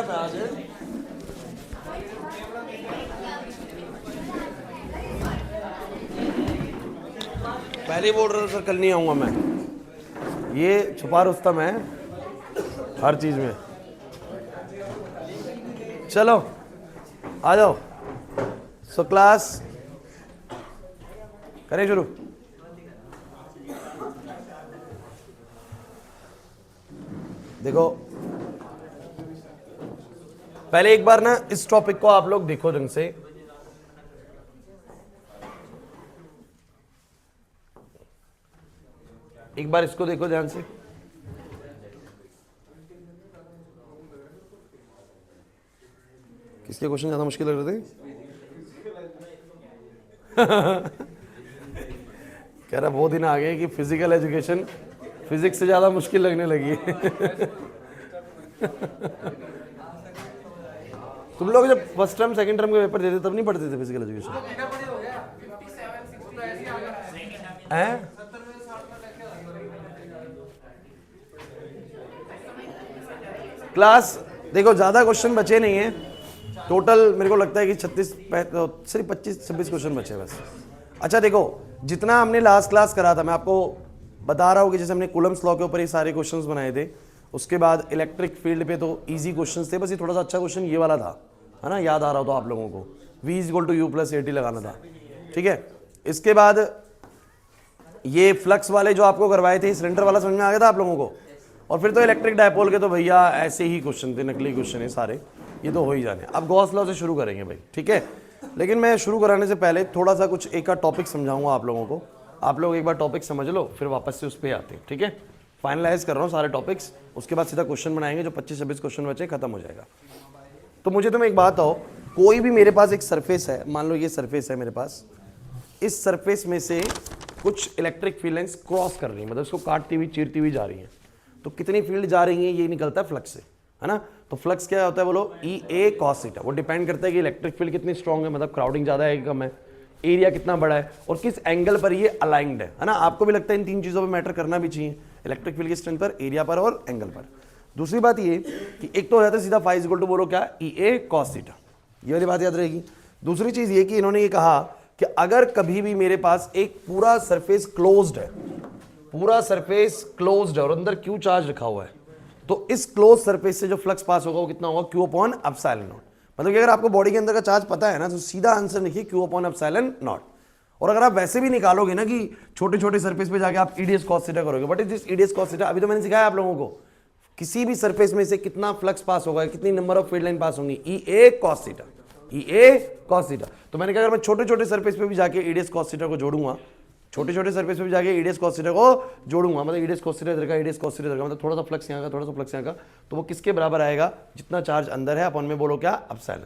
मैं आज पहले ही बोल रहा था सर कल नहीं आऊंगा मैं। ये छुपा रुस्तम है हर चीज में। चलो आ जाओ। सो क्लास करें शुरू। देखो पहले एक बार ना इस टॉपिक को आप लोग देखो ढंग से। एक बार इसको देखो ध्यान से। किसके क्वेश्चन ज्यादा मुश्किल लग रहे थे? कह रहा बहुत दिन आ गए कि फिजिकल एजुकेशन फिजिक्स से ज्यादा मुश्किल लगने लगी है। तुम लोग जब फर्स्ट टर्म सेकंड टर्म के पेपर देते तब नहीं पढ़ते थे फिजिकल एजुकेशन? हैं? क्लास देखो ज्यादा क्वेश्चन बचे नहीं है। टोटल मेरे को लगता है कि 36 25 क्वेश्चन बचे बस। अच्छा देखो जितना हमने लास्ट क्लास करा था मैं आपको बता रहा हूँ कि जैसे हमने कूलम्स लॉ के ऊपर ये सारे क्वेश्चंस बनाए थे। उसके बाद इलेक्ट्रिक फील्ड पे तो इजी क्वेश्चंस थे। बस ये थोड़ा सा अच्छा क्वेश्चन ये वाला था, है ना, याद आ रहा हो तो आप लोगों को v = u + at लगाना था। ठीक है, इसके बाद ये फ्लक्स वाले जो आपको करवाए थे सिलेंडर वाला समझ में आ गया था आप लोगों को। और फिर तो इलेक्ट्रिक डायपोल के तो भैया ऐसे ही क्वेश्चन थे, नकली क्वेश्चन है सारे, ये तो हो ही जाने। अब गॉस लॉ से शुरू करेंगे भाई, ठीक है। लेकिन मैं शुरू कराने से पहले थोड़ा सा कुछ एक टॉपिक समझाऊंगा आप लोगों को। आप लोग एक बार टॉपिक समझ लो फिर वापस से उस पर आते हैं, ठीक है। फाइनलाइज कर रहा हूँ सारे टॉपिक्स, उसके बाद सीधा क्वेश्चन बनाएंगे। जो 25-26 क्वेश्चन बचे खत्म हो जाएगा। तो मुझे तुम एक बात बताओ, कोई भी मेरे पास एक सरफेस है, मान लो ये सरफेस है मेरे पास, इस सरफेस में से कुछ इलेक्ट्रिक फील्ड लाइंस क्रॉस कर रही है, मतलब इसको काटती हुई चीरती हुई जा रही है। तो कितनी फील्ड जा रही है ये निकलता है फ्लक्स से, है ना। तो फ्लक्स क्या होता है बोलो, EA cos थीटा। वो डिपेंड करता है कि इलेक्ट्रिक फील्ड कितनी स्ट्रॉन्ग है, मतलब क्राउडिंग ज्यादा है कि कम है, एरिया कितना बड़ा है और किस एंगल पर ये अलाइंड है ना। आपको भी लगता है इन तीन चीजों पर मैटर करना भी चाहिए, इलेक्ट्रिक फील्ड की स्ट्रेंथ पर, एरिया पर और एंगल पर। दूसरी बात ये कि एक तो हो जाता है सीधा फाई इक्वल टू बोलो क्या, EA cos थीटा, ये वाली बात याद रहेगी। दूसरी चीज ये कि इन्होंने ये कहा कि अगर कभी भी मेरे पास एक पूरा सरफेस क्लोज्ड है, पूरा सरफेस क्लोज्ड है और अंदर Q चार्ज रखा हुआ है, तो इस क्लोज सरफेस से जो फ्लक्स पास होगा वो कितना होगा, Q/ε0। मतलब कि अगर आपको बॉडी के अंदर का चार्ज पता है ना, तो सीधा आंसर लिखिए Q/ε0। और अगर आप वैसे भी निकालोगे ना कि छोटे छोटे सरफेस पे जाके आप EDS cos थीटा करोगे, बट इस EDS cos थीटा अभी तो मैंने सिखाया आप लोगों को, किसी भी सरफेस में से कितना फ्लक्स पास होगा, कितनी नंबर ऑफ फील्ड लाइन पास होंगी, EA cos theta, EA cos theta. तो मैंने कहा अगर मैं छोटे छोटे सरफेस पे भी जाके EDS cos थीटा को जोड़ूंगा, छोटे छोटे सरफेस पे भी जाके EDS cos थीटा को जोड़ूंगा, मतलब EDS cos थीटा इधर का, EDS cos थीटा इधर का, मतलब थोड़ा सा फ्लक्स यहाँ का, थोड़ा सा फ्लक्स यहाँ का, तो वो किसके बराबर आएगा, जितना चार्ज अंदर है अपन में बोलो क्या, ε0।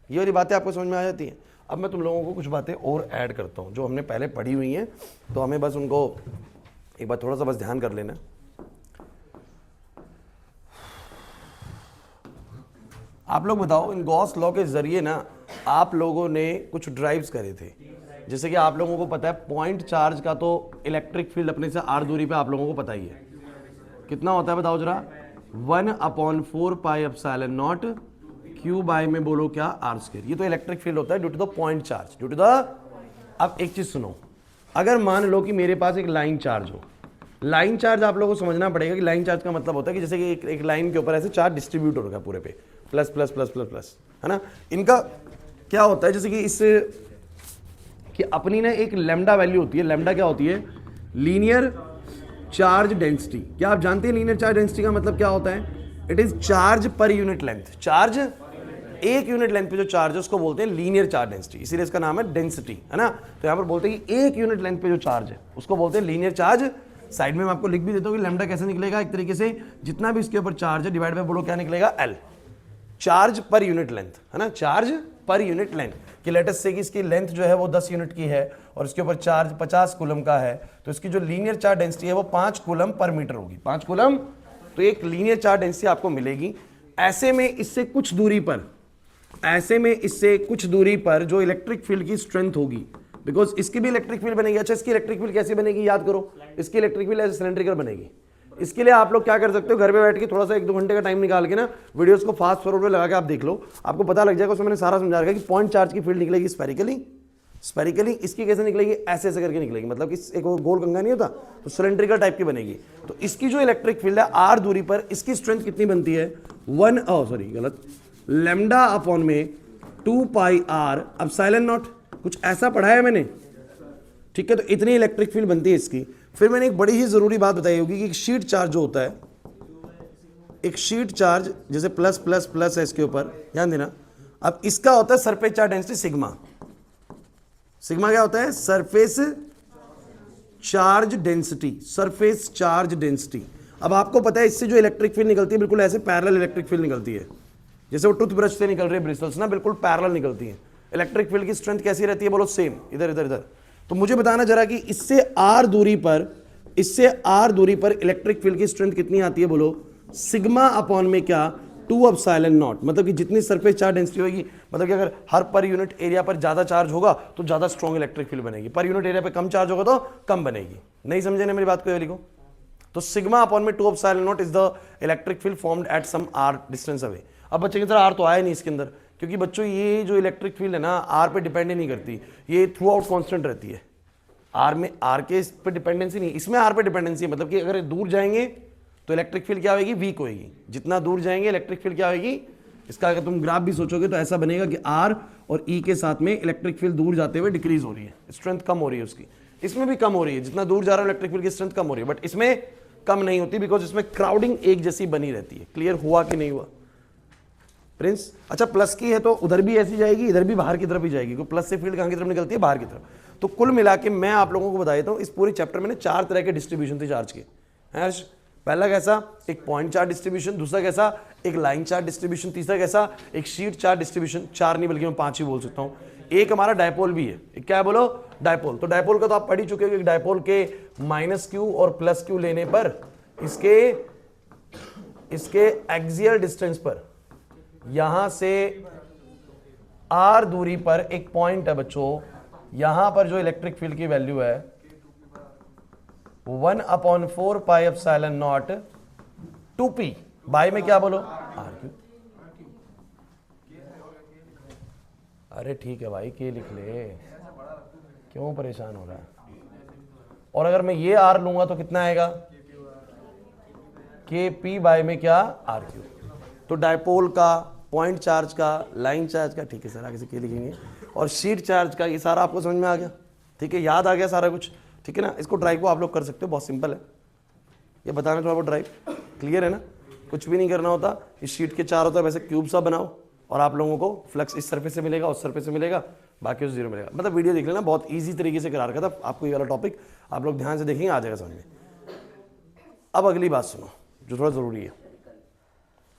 ये वाली बातें आपको समझ में आ जाती हैं। अब मैं तुम लोगों को कुछ बातें और ऐड करता हूँ जो हमने पहले पढ़ी हुई हैं, तो हमें बस उनको एक बार थोड़ा सा बस ध्यान कर लेना। आप लोग बताओ, इन गॉस लॉ के जरिए ना आप लोगों ने कुछ ड्राइव्स करे थे। जैसे कि आप लोगों को पता है पॉइंट चार्ज का तो इलेक्ट्रिक फील्ड अपने से r दूरी पे आप लोगों को पता ही है कितना होता है, बताओ जरा, 1/4 πε0 Q बाय में बोलो क्या, r²। ये तो इलेक्ट्रिक फील्ड होता है due to the point charge, due to the. अब एक चीज सुनो, अगर मान लो कि मेरे पास एक लाइन चार्ज हो, लाइन चार्ज आप लोगों को समझना पड़ेगा कि लाइन चार्ज का मतलब होता है कि जैसे कि एक लाइन के ऊपर ऐसे चार्ज डिस्ट्रीब्यूट हो रहा है पूरे पे, plus plus plus plus plus, है ना। इनका क्या होता है, जैसे कि इस कि अपनी ना एक लैम्डा वैल्यू होती है। लैम्डा क्या होती है, लीनियर चार्ज डेंसिटी। क्या आप जानते हैं लीनियर चार्ज डेंसिटी का मतलब क्या होता है, it is charge per unit length. Charge एक यूनिट लेंथ पे जो चार्ज है उसको बोलते हैं लीनियर चार्ज डेंसिटी, इसीलिए इसका नाम है डेंसिटी, है ना। तो यहाँ पर बोलते हैं कि एक यूनिट लेंथ पे जो चार्ज है उसको बोलते हैं लीनियर चार्ज। साइड में मैं आपको लिख भी देता हूँ कि लैम्डा कैसे निकलेगा, एक तरीके से जितना भी इसके ऊपर चार्ज है डिवाइड बाय बोलो क्या निकलेगा, L, charge per unit length, है ना, चार्ज पर यूनिट लेंथ। कि लेटेस्ट से कि इसकी लेंथ जो है वो 10 यूनिट की है और इसके ऊपर चार्ज 50 कूलम का है, तो इसकी जो लीनियर चार्ज डेंसिटी है वो 5 कूलम पर मीटर होगी, 5 कूलम। तो एक लीनियर चार्ज डेंसिटी आपको मिलेगी। ऐसे में इससे कुछ दूरी पर, ऐसे में इससे कुछ दूरी पर जो इलेक्ट्रिक फील्ड की स्ट्रेंथ होगी, बिकॉज इसकी भी इलेक्ट्रिक फील्ड बनेगी। अच्छा, इसकी इलेक्ट्रिक फील्ड कैसे बनेगी, याद करो, इसकी इलेक्ट्रिक फील्ड ऐसे सिलेंड्रिकल बनेगी। इसके लिए आप लोग क्या कर सकते हो, घर पे बैठ के थोड़ा सा 1-2 घंटे का टाइम निकाल के ना वीडियोस को फास्ट फॉरवर्ड में लगा के आप देख लो, आपको पता लग जाएगा। उसमें मैंने सारा समझा रखा है कि पॉइंट चार्ज की फील्ड निकलेगी स्पेरिकली, इसकी कैसे निकलेगी, ऐसे ऐसे करके निकलेगी, मतलब कि एक गोल कंघा नहीं होता तो सिलेंड्रिकल टाइप की बनेगी। तो इसकी जो इलेक्ट्रिक फील्ड है r दूरी पर, इसकी स्ट्रेंथ कितनी बनती है, लैम्डा अपॉन में 2 पाई r एप्सिलॉन नॉट, कुछ ऐसा पढ़ा है मैंने, ठीक है। तो इतनी इलेक्ट्रिक फील्ड बनती है इसकी। फिर मैंने एक बड़ी ही जरूरी बात बताई होगी कि एक शीट चार्ज जो होता है, एक शीट चार्ज जैसे प्लस प्लस प्लस है इसके ऊपर, ध्यान देना। अब इसका होता है surface charge density sigma. Sigma क्या होता है, surface charge density, surface charge density. अब आपको पता है इससे जो इलेक्ट्रिक फील्ड निकलती है बिल्कुल ऐसे पैरेलल इलेक्ट्रिक फील्ड निकलती है, जैसे वो टूथब्रश से निकल रही है ब्रिस्टल्स ना, बिल्कुल पैरेलल निकलती है। इलेक्ट्रिक फील्ड की स्ट्रेंथ कैसी रहती है, बोलो सेम, इधर इधर इधर। तो मुझे बताना जरा कि इससे r दूरी पर इलेक्ट्रिक फील्ड की स्ट्रेंथ कितनी आती है, बोलो सिग्मा अपॉन में क्या, 2 एप्सिलॉन नॉट। मतलब कि जितनी सरफेस चार्ज डेंसिटी होगी, मतलब कि अगर हर पर यूनिट एरिया पर ज्यादा चार्ज होगा तो ज्यादा स्ट्रॉन्ग इलेक्ट्रिक फील्ड बनेगी, पर यूनिट एरिया पर कम चार्ज होगा तो कम बनेगी। नहीं समझे ना मेरी बात को, ये लिखो। तो सिग्मा अपॉन में 2 epsilon naught is the electric field formed at some r distance away. अब बच्चे की तरह r तो आया नहीं इसके अंदर, क्योंकि बच्चों ये जो इलेक्ट्रिक फील्ड है ना r पे डिपेंड ही नहीं करती, ये थ्रू आउट कॉन्स्टेंट रहती है। r के इस पे डिपेंडेंसी नहीं, इसमें r पे डिपेंडेंसी है। मतलब कि अगर दूर जाएंगे तो इलेक्ट्रिक फील्ड क्या होगी, वीक होगी। जितना दूर जाएंगे इलेक्ट्रिक फील्ड क्या होगी, इसका अगर तुम ग्राफ भी सोचोगे तो ऐसा बनेगा कि r और e के साथ में इलेक्ट्रिक फील्ड दूर जाते हुए डिक्रीज हो रही है, स्ट्रेंथ कम हो रही है उसकी। इसमें भी कम हो रही है, जितना दूर जा रहा है इलेक्ट्रिक फील्ड की स्ट्रेंथ कम हो रही है, बट इसमें कम नहीं होती बिकॉज इसमें क्राउडिंग एक जैसी बनी रहती है। क्लियर हुआ कि नहीं हुआ प्रिंस? अच्छा, प्लस की है तो उधर भी ऐसी जाएगी, इधर भी बाहर की तरफ ही जाएगी, क्योंकि प्लस से फील्ड कहां की तरफ निकलती है, बाहर की तरफ। तो कुल मिला के मैं आप लोगों को बता देता हूं, इस पूरे चैप्टर में 4 तरह के डिस्ट्रीब्यूशन थे चार्ज के। पहला कैसा, एक पॉइंट चार्ज डिस्ट्रीब्यूशन, दूसरा कैसा, एक लाइन चार्ज डिस्ट्रीब्यूशन, तीसरा कैसा, एक शीट चार्ज डिस्ट्रीब्यूशन। 4 नहीं बल्कि मैं 5 ही बोल सकता हूं। एक हमारा डायपोल भी है, एक क्या है बोलो, डायपोल। तो डायपोल का तो आप पढ़ ही चुके हो कि डायपोल के -q और +q लेने पर इसके एक्सियल डिस्टेंस पर यहां से r दूरी पर एक पॉइंट है बच्चों, यहां पर जो इलेक्ट्रिक फील्ड की वैल्यू है 1/4 pi epsilon not 2p bye में क्या बोलो, r3। अरे ठीक है भाई, के लिख ले, क्यों परेशान हो रहा है। और अगर मैं ये r लूंगा तो कितना आएगा, kp बाय में क्या, r3। तो डायपोल का, पॉइंट चार्ज का, लाइन चार्ज का, ठीक है सर आगे से के लिखेंगे, और शीट चार्ज का, ये सारा आपको समझ में आ गया, ठीक है, याद आ गया सारा कुछ, ठीक है ना। इसको ड्राइव को आप लोग कर सकते हो, बहुत सिंपल है ये बताना थोड़ा बहुत। ड्राइव क्लियर है ना, कुछ भी नहीं करना होता। इस शीट के चारों तरफ ऐसे क्यूब सा बनाओ और आप लोगों को फ्लक्स इस सरफेस से मिलेगा, उस सरफेस से मिलेगा, बाकी उस जीरो मिलेगा। मतलब वीडियो देख लेना, बहुत ईजी तरीके से करा रखा था आपको ये वाला टॉपिक, आप लोग ध्यान से देखेंगे आ जाएगा समझ में। अब अगली बात सुनो जो थोड़ा ज़रूरी है,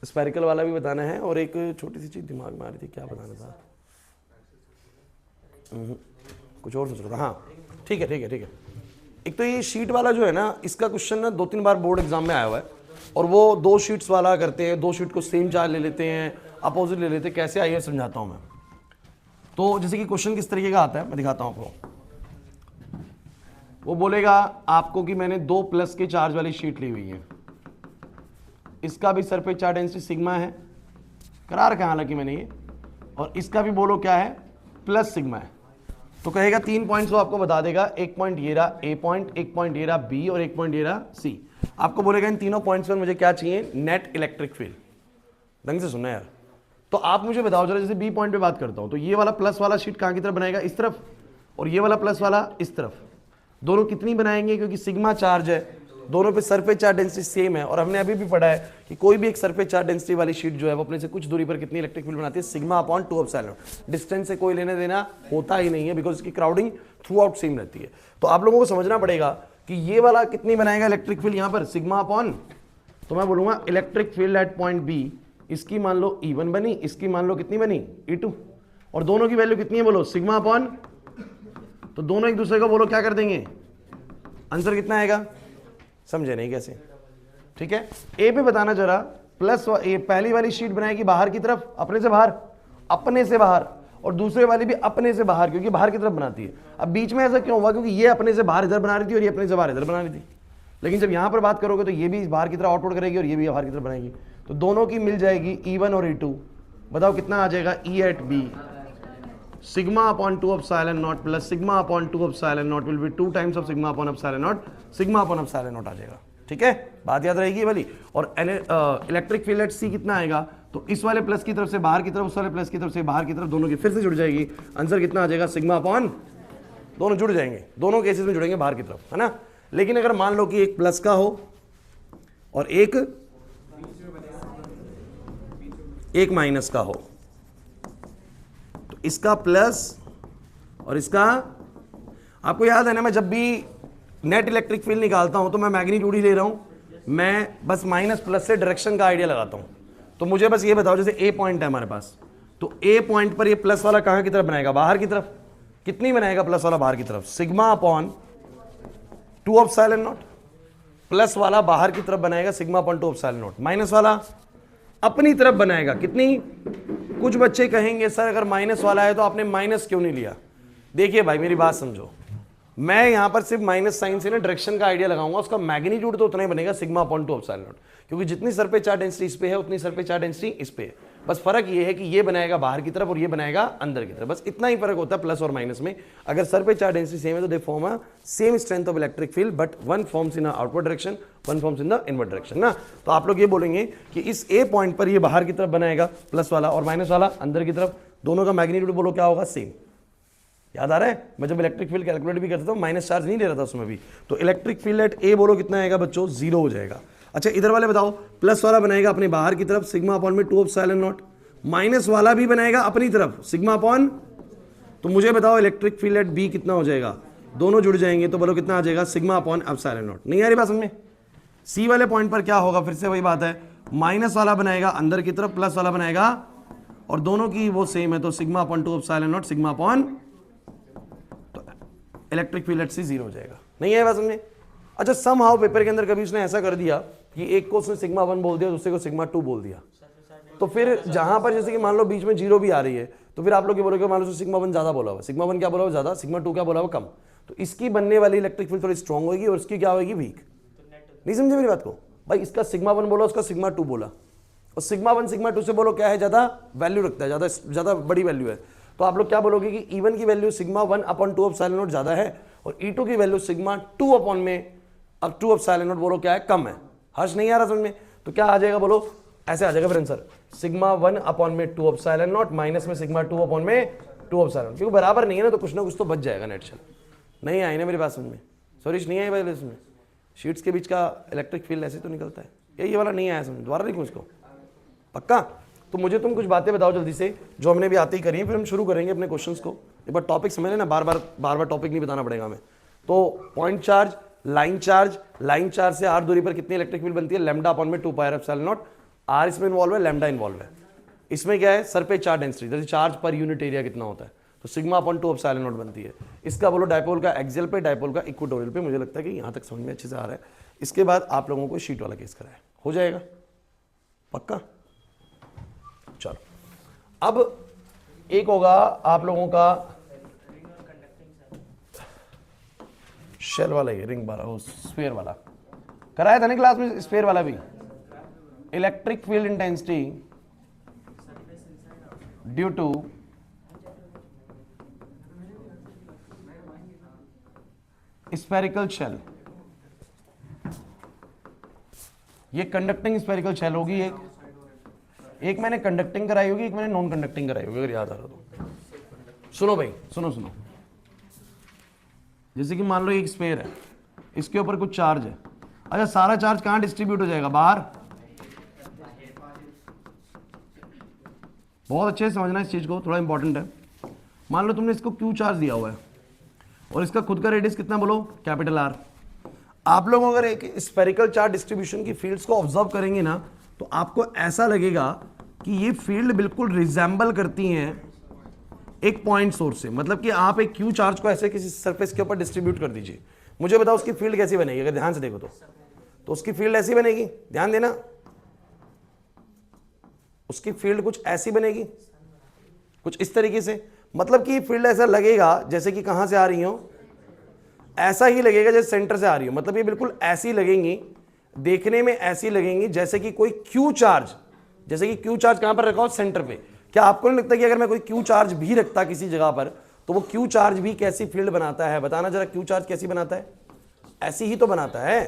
स्पेरिकल वाला भी बताना है, और एक छोटी सी चीज़ दिमाग में आ रही थी, क्या बताना था, कुछ और सोच रहा था। हाँ ठीक है ठीक है ठीक है। एक तो ये शीट वाला जो है ना, इसका क्वेश्चन ना 2-3 बार बोर्ड एग्जाम में आया हुआ है, और वो 2 शीट्स वाला करते हैं, 2 शीट को सेम चार्ज ले लेते हैं, अपोजिट ले लेते हैं। कैसे आइए समझाता हूँ मैं। तो जैसे कि क्वेश्चन किस तरीके का आता है मैं दिखाता हूँ आपको। वो बोलेगा आपको कि मैंने 2 प्लस के चार्ज वाली शीट ली हुई है, इसका भी सरफेस चार्ज डेंसिटी सिग्मा है, करा रखा है हालांकि मैंने ये, और इसका भी बोलो क्या है, प्लस सिग्मा है। तो कहेगा 3 पॉइंट्स वो आपको बता देगा, एक पॉइंट ये रहा ए पॉइंट, एक पॉइंट ये रहा बी, और एक पॉइंट ये रहा सी। आपको बोलेगा इन तीनों पॉइंट्स पर मुझे क्या चाहिए, नेट इलेक्ट्रिक फील्ड। ढंग से सुनना यार। तो आप मुझे बताओ जरा, जैसे बी पॉइंट पे बात करता हूं, तो ये वाला प्लस वाला शीट कहां की तरफ बनाएगा, इस तरफ, और ये वाला प्लस वाला इस तरफ। दोनों कितनी बनाएंगे, क्योंकि सिग्मा चार्ज है, दोनों पे सरफेस चार्ज डेंसिटी सेम है। और हमने अभी भी पढ़ा है कि कोई भी एक सरफेस चार्ज डेंसिटी वाली शीट जो है वो अपने से कुछ दूरी पर कितनी इलेक्ट्रिक फील्ड बनाती है, सिग्मा अपॉन 2 एप्सिलॉन। डिस्टेंस से कोई लेना देना होता ही नहीं है, बिकॉज इसकी क्राउडिंग थ्रू आउट सेम रहती है। तो आप लोगों को समझना पड़ेगा कि ये वाला कितनी बनाएगा इलेक्ट्रिक फील्ड, यहां पर सिग्मा अपॉन, तो मैं बोलूंगा electric field at point B, इसकी मान लो E1 बनी, इसकी मान लो कितनी बनी, E2, और दोनों की वैल्यू कितनी है बोलो, सिग्मा अपॉन, तो दोनों एक दूसरे को बोलो क्या कर देंगे, आंसर कितना आएगा, समझे नहीं कैसे, ठीक है। ए पे बताना जरा, प्लस ए पहली वाली शीट बनाएगी बाहर की तरफ, अपने से बाहर, और दूसरे वाली भी अपने से बाहर, क्योंकि बाहर की तरफ बनाती है। अब बीच में ऐसा क्यों हुआ, क्योंकि ये अपने से बाहर इधर बना रही थी और ये अपने से बाहर इधर बना रही थी। लेकिन जब यहां पर बात करोगे तो ये भी बाहर की तरफ आउटपुट करेगी और ये भी बाहर की तरफ बनाएगी, तो दोनों की मिल जाएगी E1 और E2। बताओ कितना आ जाएगा, E at B sigma upon 2 epsilon not plus sigma upon 2 epsilon not will be 2 times of sigma upon epsilon not, sigma upon epsilon not आ जाएगा। ठीक है, बात याद रहेगी वाली। और इलेक्ट्रिक फील्ड एट C कितना आएगा, तो इस वाले प्लस की तरफ से बाहर की तरफ, उस वाले प्लस की तरफ से बाहर की तरफ, दोनों की फिर से जुड़ जाएगी। आंसर कितना आ जाएगा, सिग्मा अपॉन, दोनों जुड़ जाएंगे, दोनों केसेस में जुड़ेंगे बाहर की तरफ, है ना। लेकिन अगर मान लो कि एक प्लस का हो और एक माइनस का हो, तो इसका प्लस और इसका, आपको याद है ना, मैं जब भी नेट इलेक्ट्रिक फील्ड निकालता हूं तो मैं मैग्नीट्यूड ही ले रहा हूं, मैं बस माइनस प्लस से डायरेक्शन का आइडिया लगाता हूं। तो मुझे बस ये बताओ, जैसे ए पॉइंट है हमारे पास, तो ए पॉइंट पर ये प्लस वाला कहां की तरफ बनाएगा, बाहर की तरफ। कितनी बनाएगा प्लस वाला बाहर की तरफ, sigma upon 2 epsilon not. Plus वाला बाहर की तरफ बनाएगा sigma upon 2 epsilon not. Minus वाला अपनी तरफ बनाएगा कितनी, कुछ बच्चे कहेंगे सर अगर माइनस वाला है तो आपने माइनस क्यों नहीं लिया। देखिए भाई मेरी बात समझो, मैं यहां पर सिर्फ माइनस साइन से ना डायरेक्शन का आइडिया लगाऊंगा, उसका मैग्नीट्यूड तो उतना ही बनेगा सिग्मा अपॉन 2 एप्सिलॉन नॉट, क्योंकि जितनी सर पे चार्ज डेंसिटी इस पे है उतनी सर पे चार्ज डेंसिटी इस पे है। बस फर्क ये है कि ये बनाएगा बाहर की तरफ और ये बनाएगा अंदर की तरफ, बस इतना ही फर्क होता है प्लस और माइनस में। अगर सर पे चार्ज डेंसिटी सेम है तो they form a same strength of electric field, but one forms in outward direction, one forms in the inward direction ना। तो आप लोग ये बोलेंगे कि इस ए पॉइंट पर ये बाहर की तरफ बनाएगा प्लस वाला और माइनस वाला अंदर की तरफ, दोनों का मैग्नीट्यूड बोलो क्या होगा, सेम। याद आ रहा है, मैं जब इलेक्ट्रिक फील्ड कैलकुलेट भी करता था माइनस चार्ज नहीं ले रहा था उसमें भी। तो इलेक्ट्रिक फील्ड एट ए बोलो कितना आएगा बच्चों, 0 हो जाएगा। अच्छा इधर वाले बताओ, प्लस वाला बनाएगा अपने बाहर की तरफ सिग्मा अपॉन में 2 एप्सिलॉन नॉट, माइनस वाला भी बनाएगा अपनी तरफ सिग्मा अपॉन, तो मुझे बताओ इलेक्ट्रिक फील्ड एट बी कितना हो जाएगा, दोनों जुड़ जाएंगे तो बोलो कितना आ जाएगा, सिग्मा अपॉन एप्सिलॉन नॉट। नहीं आ रही बात समझ में। सी वाले पॉइंट पर क्या होगा, फिर से वही बात है, माइनस वाला बनाएगा अंदर की तरफ, प्लस वाला बनाएगा, और दोनों की वो सेम है तो sigma upon 2 epsilon not sigma upon, तो इलेक्ट्रिक फील्ड एट सी 0 हो जाएगा। नहीं है बात समझ में। अच्छा समहाउ पेपर के अंदर कभी उसने ऐसा कर दिया कि एक को उसने सिग्मा 1 बोल दिया, दूसरे को सिग्मा 2 बोल दिया, तो फिर जहां पर जैसे कि मान लो बीच में 0 भी आ रही है, तो फिर आप लोग ये बोलोगे मान लो सिग्मा 1 ज्यादा बोला हुआ, सिग्मा 1 क्या बोला हुआ ज्यादा, सिग्मा 2 क्या बोला हुआ कम, तो इसकी बनने वाली इलेक्ट्रिक फील्ड थोड़ी स्ट्रांग होगी और इसकी क्या होगी, वीक। नहीं समझे मेरी बात को भाई, इसका सिग्मा 1 बोला, उसका सिग्मा 2 बोला, और सिग्मा 1 सिग्मा 2 से बोलो क्या है, ज्यादा वैल्यू रखता है, ज्यादा बड़ी वैल्यू है, तो आप लोग क्या बोलोगे कि E1 की value sigma 1 upon 2 epsilon not ज्यादा है और E2 की वैल्यू सिग्मा 2 अपॉन में अब 2 एप्सिलॉन नॉट बोलो क्या है, कम है। हर्ष नहीं आ रहा समझ में, तो क्या आ जाएगा बोलो, ऐसे आ जाएगा फिर आंसर, सिग्मा 1 अपॉन में 2 एप्सिलॉन नॉट माइनस में सिग्मा 2 अपॉन में 2 एप्सिलॉन, क्योंकि बराबर नहीं है ना, तो कुछ ना कुछ तो बच जाएगा नेट चल। नहीं आई ना मेरी बात समझ में, सॉरी नहीं आई भाई, इसमें शीट्स के बीच का इलेक्ट्रिक फील्ड ऐसे तो निकलता है, ये वाला नहीं आया समझ, दोबारा लिखूँ इसको पक्का। तो मुझे तुम कुछ बातें बताओ जल्दी से जो हमने भी आते ही करी है, फिर हम शुरू करेंगे अपने क्वेश्चंस को। एक बार टॉपिक समझ लेना, बार बार टॉपिक नहीं बताना पड़ेगा हमें। तो पॉइंट चार्ज, लाइन चार्ज से आर दूरी पर कितनी इलेक्ट्रिक फील्ड बनती है, लैम्डा अपॉन में 2 pi are epsilon not. Are इसमें इन्वॉल्व है, लैम्डा इन्वॉल्व है। इसमें क्या है, सर पे चार्ज डेंसिटी, जैसे चार्ज पर यूनिट एरिया कितना होता है, तो सिग्मा अपॉन 2 एप्सिलॉन नॉट बनती है। इसका बोलो डायपोल का एक्सियल पे, डायपोल का इक्वेटोरियल पे। मुझे लगता है कि यहाँ तक समझ में अच्छे से आ रहा है। इसके बाद आप लोगों को शीट वाला केस कराया हो जाएगा पक्का। चलो अब एक होगा आप लोगों का शेल वाला, ये रिंग वाला, वो स्फीयर वाला कराया था ना क्लास में, स्फीयर वाला भी। Electric field intensity due to spherical shell, ये कंडक्टिंग स्फेरिकल शेल होगी। एक मैंने कंडक्टिंग कराई होगी, एक मैंने नॉन कंडक्टिंग कराई होगी, अगर याद आ रहा तो। सुनो भाई सुनो, जैसे कि मान लो एक स्फीयर है, इसके ऊपर कुछ चार्ज है। अच्छा सारा चार्ज कहां डिस्ट्रीब्यूट हो जाएगा, बाहर। बहुत अच्छे से समझना इस चीज को, थोड़ा इंपॉर्टेंट है। मान लो तुमने इसको क्यू चार्ज दिया हुआ है और इसका खुद का रेडियस कितना बोलो, कैपिटल आर। आप लोग अगर एक स्फेरिकल चार्ज डिस्ट्रीब्यूशन की फील्ड्स को ऑब्जर्व करेंगे ना, तो आपको ऐसा लगेगा कि ये फील्ड बिल्कुल रिजेंबल करती हैं एक पॉइंट सोर्स से। मतलब कि आप एक क्यू चार्ज को ऐसे किसी सरफेस के ऊपर डिस्ट्रीब्यूट कर दीजिए, मुझे बताओ उसकी फील्ड कैसी बनेगी। अगर ध्यान से देखो तो उसकी फील्ड ऐसी बनेगी, ध्यान देना, उसकी फील्ड कुछ ऐसी बनेगी, कुछ इस तरीके से। मतलब कि फील्ड ऐसा लगेगा जैसे कि कहां से आ रही हो, ऐसा ही लगेगा जैसे सेंटर से आ रही हो, मतलब ये बिल्कुल ऐसी लगेंगी, देखने में ऐसी लगेंगी जैसे कि कोई क्यू चार्ज, जैसे कि क्यू चार्ज कहां पर रखा हो, सेंटर पे। क्या आपको नहीं लगता कि अगर मैं कोई क्यू चार्ज भी रखता किसी जगह पर तो वो क्यू चार्ज भी कैसी फील्ड बनाता है? बताना जरा, क्यू चार्ज कैसी बनाता है? ऐसी ही तो बनाता है।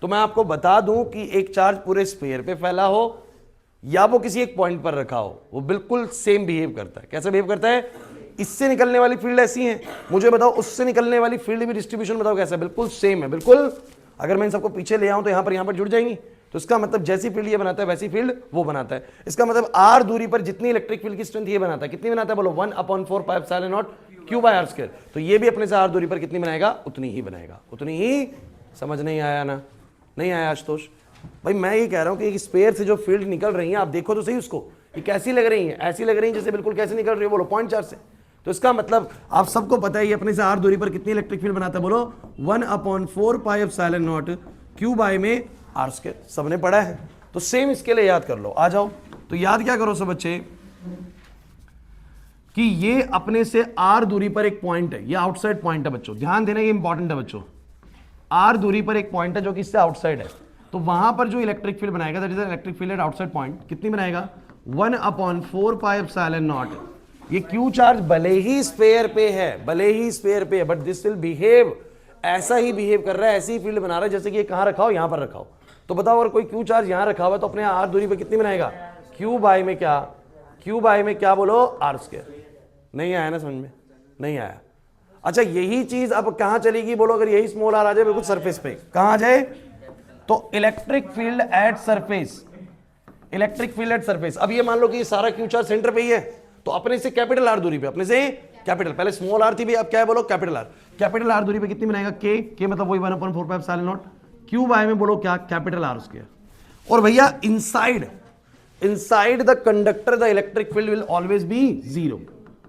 तो मैं आपको बता दूं कि एक चार्ज पूरे स्फीयर पे फैला हो या वो किसी एक पॉइंट पर रखा हो, वो बिल्कुल सेम बिहेव करता है। कैसे बिहेव करता है? इससे निकलने वाली फील्ड ऐसी है, मुझे बताओ उससे निकलने वाली फील्ड भी डिस्ट्रीब्यूशन बताओ कैसा है? बिल्कुल सेम है, बिल्कुल। अगर मैं इन सबको पीछे ले आऊं तो यहां पर जुड़ जाएंगी। तो इसका मतलब जैसी फील्ड ये बनाता है वैसी फील्ड वो बनाता है। इसका मतलब आर दूरी पर जितनी इलेक्ट्रिक फील्ड की स्ट्रेंथ ये बनाता है, कितनी बनाता है बोलो? 1/4 pi epsilon naught Q by are square. तो ये भी अपने से आर दूरी पर कितनी बनाएगा? उतनी ही बनाएगा, उतनी ही। समझ नहीं आया ना? नहीं आया आशुतोष भाई? मैं ये कह रहा हूं कि एक स्पेयर से जो फील्ड निकल रही है, आप देखो तो सही उसको, ये कैसी लग रही है? ऐसी लग रही है जैसे बिल्कुल कैसे निकल रही है बोलो? 0.4 से। तो इसका मतलब आप सबको पता है ये अपने से आर दूरी पर कितनी इलेक्ट्रिक फील्ड बनाता है बोलो? 1/4 pi epsilon naught Q by में आर स्क्वायर। सबने पढ़ा है, तो सेम इसके लिए याद कर लो। आ जाओ, तो याद क्या करो सब बच्चे कि ये अपने से आर दूरी पर एक पॉइंट है, ये आउटसाइड पॉइंट है बच्चों, ध्यान देना, ये इंपॉर्टेंट है बच्चों। आर दूरी पर एक पॉइंट है जो कि इससे आउटसाइड है, तो वहां पर जो इलेक्ट्रिक फील्ड बनाएगा, that is electric field eight outside point, कितनी बनाएगा? 1/4 पाई एप्सिलॉन नॉट। ये क्यू चार्ज भले ही स्फीयर पे है, भले ही स्फीयर पे है, बट दिस विल बिहेव, ऐसा ही बिहेव कर रहा है, ऐसी फील्ड बना रहा है जैसे कि ये कहां रखा हो? यहां पर रखा हो। तो बताओ अगर कोई क्यू चार्ज यहां रखा हुआ तो अपने आर दूरी पे कितनी बनाएगा? क्यू बाय में क्या? क्यू बाय में क्या बोलो? R square. नहीं आया ना समझ में? नहीं आया। अच्छा, यही चीज अब कहां चलेगी बोलो? अगर यही स्मॉल आर आ जाए बिल्कुल सरफेस पे, कहां आ जाए? तो electric field at surface, electric field at surface. अब ये मान लो कि ये सारा क्यू चार्ज सेंटर पे ही है, तो अपने से कैपिटल आर दूरी पे, अपने से कैपिटल, पहले स्मॉल आर थी भी, अब क्या है बोलो? Capital R. कैपिटल आर दूरी पे कितनी बनाएगा? के मतलब वही 1/4 pi epsilon naught Q by में बोलो क्या? Capital R square. और भैया inside the conductor the electric field will always be zero.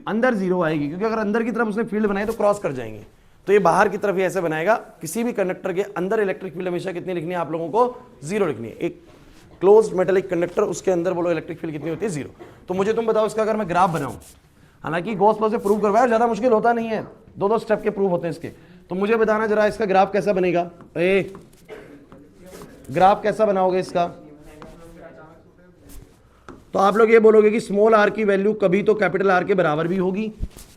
अंदर जीरो आएगी, क्योंकि अगर अंदर की तरफ उसने फील्ड बनाई तो क्रॉस कर जाएंगे। तो ये बाहर की तरफ ही ऐसे बनाएगा। किसी भी कंडक्टर के अंदर इलेक्ट्रिक फील्ड हमेशा कितनी लिखनी है आप लोगों को? जीरो लिखनी है। एक क्लोज्ड मेटेलिक कंडक्टर, उसके अंदर बोलो इलेक्ट्रिक फील्ड कितनी होती है? जीरो। तो मुझे तुम बताओ इसका अगर मैं ग्राफ बनाऊं, हालांकि गॉस लॉ से प्रूव करवाया, ज्यादा मुश्किल होता नहीं है, दो स्टेप के प्रूव होते हैं इसके। तो मुझे बताना जरा इसका ग्राफ कैसा बनेगा? ग्राफ कैसा बनाओगे इसका? तो आप लोग ये बोलोगे कि स्मॉल आर की वैल्यू कभी तो कैपिटल आर के बराबर भी होगी,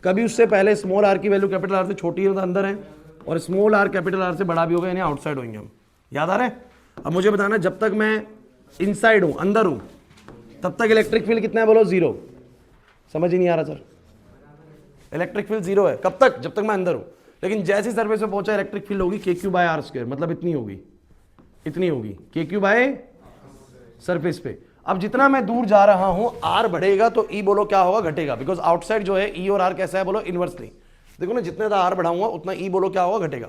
कभी उससे पहले स्मॉल आर की वैल्यू कैपिटल आर से छोटी है तो अंदर है, और स्मॉल आर कैपिटल आर से बड़ा भी होगा, यानी आउटसाइड होंगे हम। याद आ रहा है? अब मुझे बताना, जब तक मैं इनसाइड हूं, अंदर हूं, तब तक इलेक्ट्रिक फील्ड कितना है बोलो? जीरो। समझ ही नहीं आ रहा सर? इलेक्ट्रिक फील्ड जीरो है कब तक? जब तक मैं अंदर हूं। लेकिन जैसी सरफेस पे पहुंचा इलेक्ट्रिक फील्ड होगी के क्यू बाय आर स्क्वायर, मतलब इतनी होगी, इतनी होगी के क्यू बाय सरफेस पे। अब जितना मैं दूर जा रहा हूं आर बढ़ेगा तो ई बोलो क्या होगा? घटेगा, बिकॉज आउटसाइड जो है ई और आर कैसा है बोलो? इनवर्सली। देखो ना, जितने आर बढ़ाऊंगा उतना ई बोलो क्या होगा? घटेगा।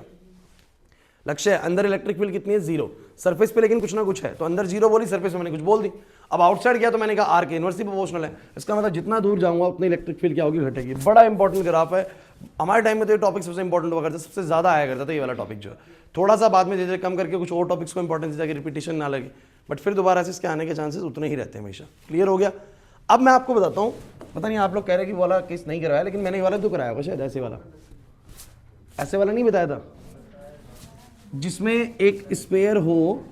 लक्ष्य है अंदर इलेक्ट्रिक फील्ड कितनी है? जीरो। सरफेस पे लेकिन कुछ ना कुछ है, तो अंदर जीरो बोली, सरफेस में मैंने कुछ बोल दी। अब आउटसाइड गया तो मैंने कहा आर के इनवर्सली प्रोपोर्शनल है। इसका मतलब जितना दूर जाऊंगा उतनी इलेक्ट्रिक फील्ड क्या होगी? घटेगी। बड़ा इंपॉर्टेंट ग्राफ है। हमारे टाइम में तो ये टॉपिक सबसे इंपॉर्टेंट हुआ करता है, सबसे ज्यादा आया करता था ये वाला टॉपिक जो है। थोड़ा सा बाद में धीरे कम करके कुछ और टॉपिक्स को इंपॉर्टेंस ताकि रिपीटेशन ना लगे, बट फिर दोबारा से इसके आने के चांसेस उतने ही रहते हैं हमेशा। क्लियर हो गया? अब मैं आपको बताता हूँ, पता नहीं आप लोग कह रहे हैं कि वाला केस नहीं कराया, लेकिन मैंने ये वाला तो कराया होगा शायद, ऐसे वाला नहीं बताया था, जिसमें एक स्पेयर हो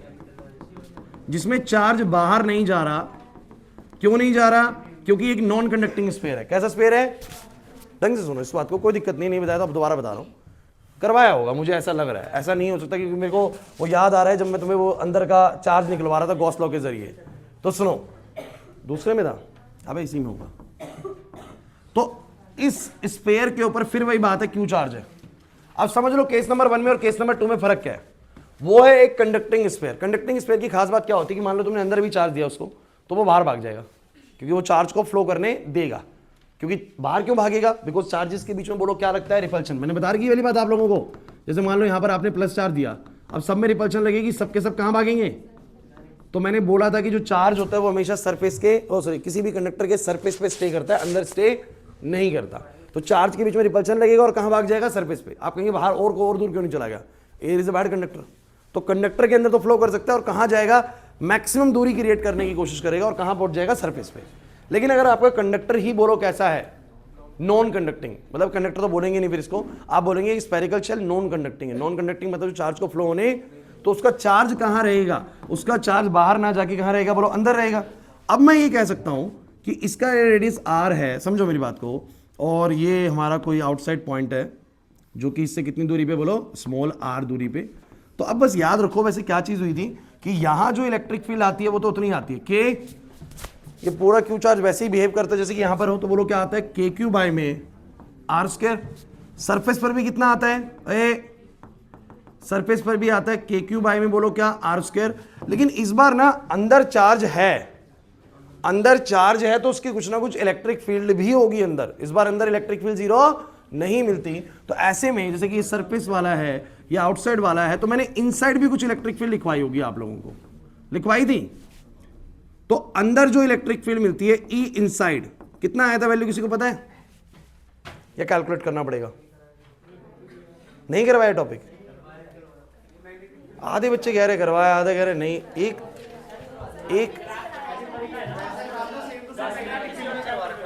जिसमें चार्ज बाहर नहीं जा रहा। क्यों नहीं जा रहा? क्योंकि एक नॉन कंडक्टिंग स्पेयर है। कैसा स्पेयर है? ढंग से सुनो इस बात को, कोई दिक्कत नहीं बताया तो अब दोबारा बता रहा हूं, करवाया होगा मुझे ऐसा लग रहा है। ऐसा नहीं हो सकता, क्योंकि मेरे को वो याद आ रहा है जब मैं तुम्हें वो अंदर का चार्ज निकलवा रहा था गॉस लॉ के जरिए। तो सुनो, दूसरे में था, अब इसी में होगा। तो इस स्पेयर के ऊपर फिर वही बात है, क्यू चार्ज है। अब समझ लो केस नंबर 1 में और केस नंबर 2 में फर्क क्या है? वो है एक कंडक्टिंग स्पेयर। कंडक्टिंग स्पेयर की खास बात क्या होती है कि मान लो तुमने अंदर भी चार्ज दिया उसको, तो वो बाहर भाग जाएगा, क्योंकि वो चार्ज को फ्लो करने देगा। क्योंकि बाहर क्यों भागेगा? बिकॉज चार्जेस के बीच में बोलो क्या लगता है? रिपल्शन। मैंने बता रही वाली बात आप लोगों को। जैसे मान लो यहां पर आपने प्लस चार्ज दिया, अब सब में रिपल्शन लगेगी, सबके सब कहां भागेंगे? तो मैंने बोला था कि जो चार्ज होता है वो हमेशा सरफेस के किसी भी कंडक्टर के सरफेस पे स्टे करता है, अंदर स्टे नहीं करता। तो चार्ज के बीच में रिपल्शन लगेगा और कहां भाग जाएगा? सरफेस पे। आप कहेंगे बाहर और को और दूर क्यों नहीं चला गया? Air is a bad conductor. तो कंडक्टर के अंदर तो फ्लो कर सकता है और कहां जाएगा? मैक्सिमम दूरी क्रिएट करने की कोशिश करेगा और कहां पहुंच जाएगा? सरफेस पे। लेकिन अगर आपका कंडक्टर ही बोलो कैसा है, नॉन कंडक्टिंग, मतलब कंडक्टर तो बोलेंगे नहीं, फिर इसको आप बोलेंगे स्फेरिकल शेल नॉन कंडक्टिंग है। नॉन कंडक्टिंग मतलब जो चार्ज को फ्लो होने, तो उसका चार्ज कहां रहेगा, उसका चार्ज बाहर ना जाके कहां रहेगा, बोलो अंदर रहेगा। अब मैं ये कह सकता हूं कि इसका रेडियस r है, समझो मेरी बात को, और ये हमारा कोई आउटसाइड पॉइंट है जो कि इससे कितनी दूरी पे, बोलो स्मॉल r दूरी पे। तो अब बस याद रखो वैसे क्या चीज हुई थी कि यहां जो इलेक्ट्रिक फील्ड आती है वो तो उतनी आती है के, ये पूरा क्यू चार्ज वैसे ही बिहेव करता है जैसे कि यहां पर हो, तो बोलो क्या आता है के क्यू बाय में आर स्क्वायर। सरफेस पर भी कितना आता है, सरफेस पर भी आता है के क्यू बाय में बोलो क्या, आर स्क्वायर। लेकिन इस बार ना अंदर चार्ज है, अंदर चार्ज है तो उसकी कुछ ना कुछ इलेक्ट्रिक फील्ड भी होगी अंदर। इस बार अंदर इलेक्ट्रिक फील्ड जीरो नहीं मिलती। तो ऐसे में जैसे कि ये सरफेस वाला है या आउटसाइड वाला है, तो मैंने इनसाइड भी कुछ इलेक्ट्रिक फील्ड लिखवाई होगी, आप लोगों को लिखवाई थी। तो अंदर जो इलेक्ट्रिक फील्ड मिलती है ई इनसाइड, कितना आया था वैल्यू, किसी को पता है या कैलकुलेट करना पड़ेगा? नहीं करवाया टॉपिक, आधे बच्चे कह रहे करवाया, आधे कह रहे नहीं। एक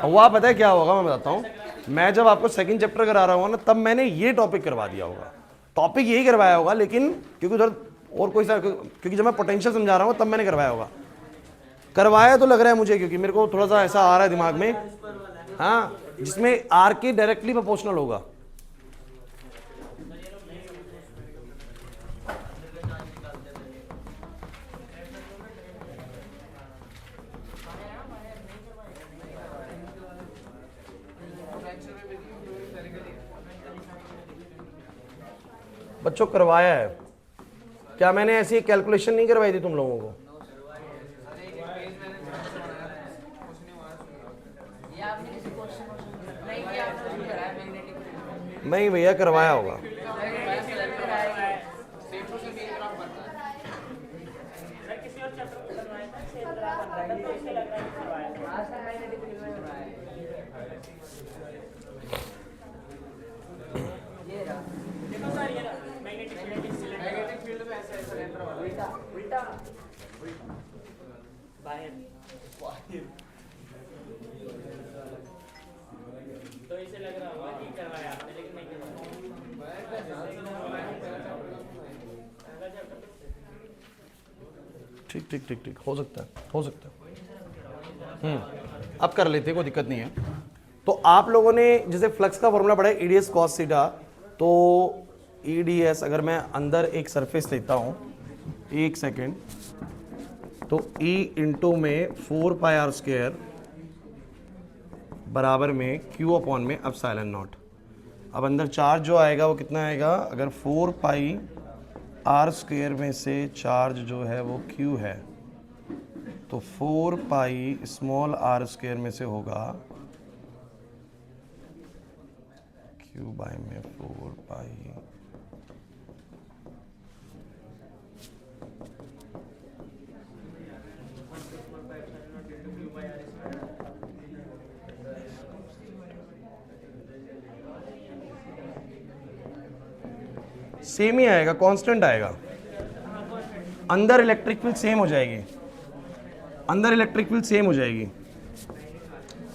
हुआ पता है क्या होगा, मैं बताता हूं। मैं जब आपको सेकंड चैप्टर करा रहा हूँ ना, तब मैंने ये टॉपिक करवा दिया होगा, टॉपिक यही करवाया होगा, लेकिन क्योंकि उधर और कोई सा, क्योंकि जब मैं पोटेंशियल समझा रहा हूँ तब मैंने करवाया होगा। करवाया तो लग रहा है मुझे, क्योंकि मेरे को थोड़ा सा ऐसा आ रहा है दिमाग में, हाँ, जिसमें आर के डायरेक्टली प्रोपोर्शनल होगा। बच्चों करवाया है क्या मैंने? ऐसी कैलकुलेशन नहीं करवाई थी तुम लोगों को? नहीं भैया करवाया होगा। तो इसे लग रहा होगा कि करवाया आपने, लेकिन नहीं करवाया। ठीक ठीक ठीक ठीक, हो सकता है, हो सकता है। अब कर लेते, कोई दिक्कत नहीं है। तो आप लोगों ने जैसे फ्लक्स का फॉर्मूला पढ़ा है ईडीएस कॉस थीटा, तो ईडीएस अगर मैं अंदर एक सरफेस लेता हूं, एक सेकेंड, तो ई इंटू में 4 पाई आर स्क्वायर बराबर में क्यू अपॉन में एप्सिलॉन नॉट। अब अंदर चार्ज जो आएगा वो कितना आएगा, अगर 4 पाई आर स्क्वायर में से चार्ज जो है वो क्यू है, तो 4 पाई स्मॉल आर स्क्वायर में से होगा क्यू बाय में 4 पाई सेम ही आएगा, कांस्टेंट आएगा। अंदर इलेक्ट्रिक फील्ड सेम हो जाएगी, अंदर इलेक्ट्रिक फील्ड सेम हो जाएगी,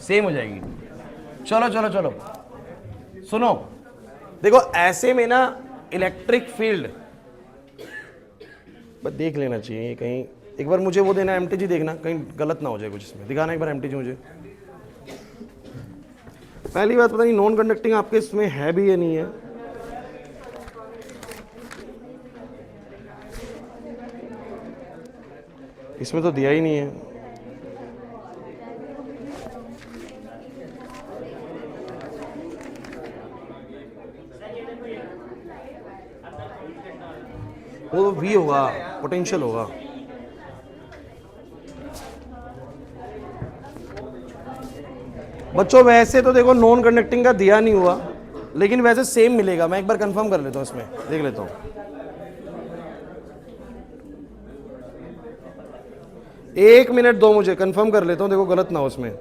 सेम हो जाएगी। चलो चलो चलो सुनो, देखो ऐसे में ना इलेक्ट्रिक फील्ड बस देख लेना चाहिए कहीं, एक बार मुझे वो देना एमटीजी, देखना कहीं गलत ना हो जाए कुछ इसमें, दिखाना एक बार एमटीजी मुझे। पहली बात पता नहीं नॉन कंडक्टिंग आपके इसमें है भी या नहीं है। इसमें तो दिया ही नहीं है। वो V होगा, पोटेंशियल होगा। बच्चों वैसे तो देखो नॉन कंडक्टिंग का दिया नहीं हुआ, लेकिन वैसे सेम मिलेगा। मैं एक बार कंफर्म कर लेता हूँ, इसमें देख लेता हूँ। एक मिनट दो मुझे, कंफर्म कर लेता हूँ, देखो गलत ना हो उसमें।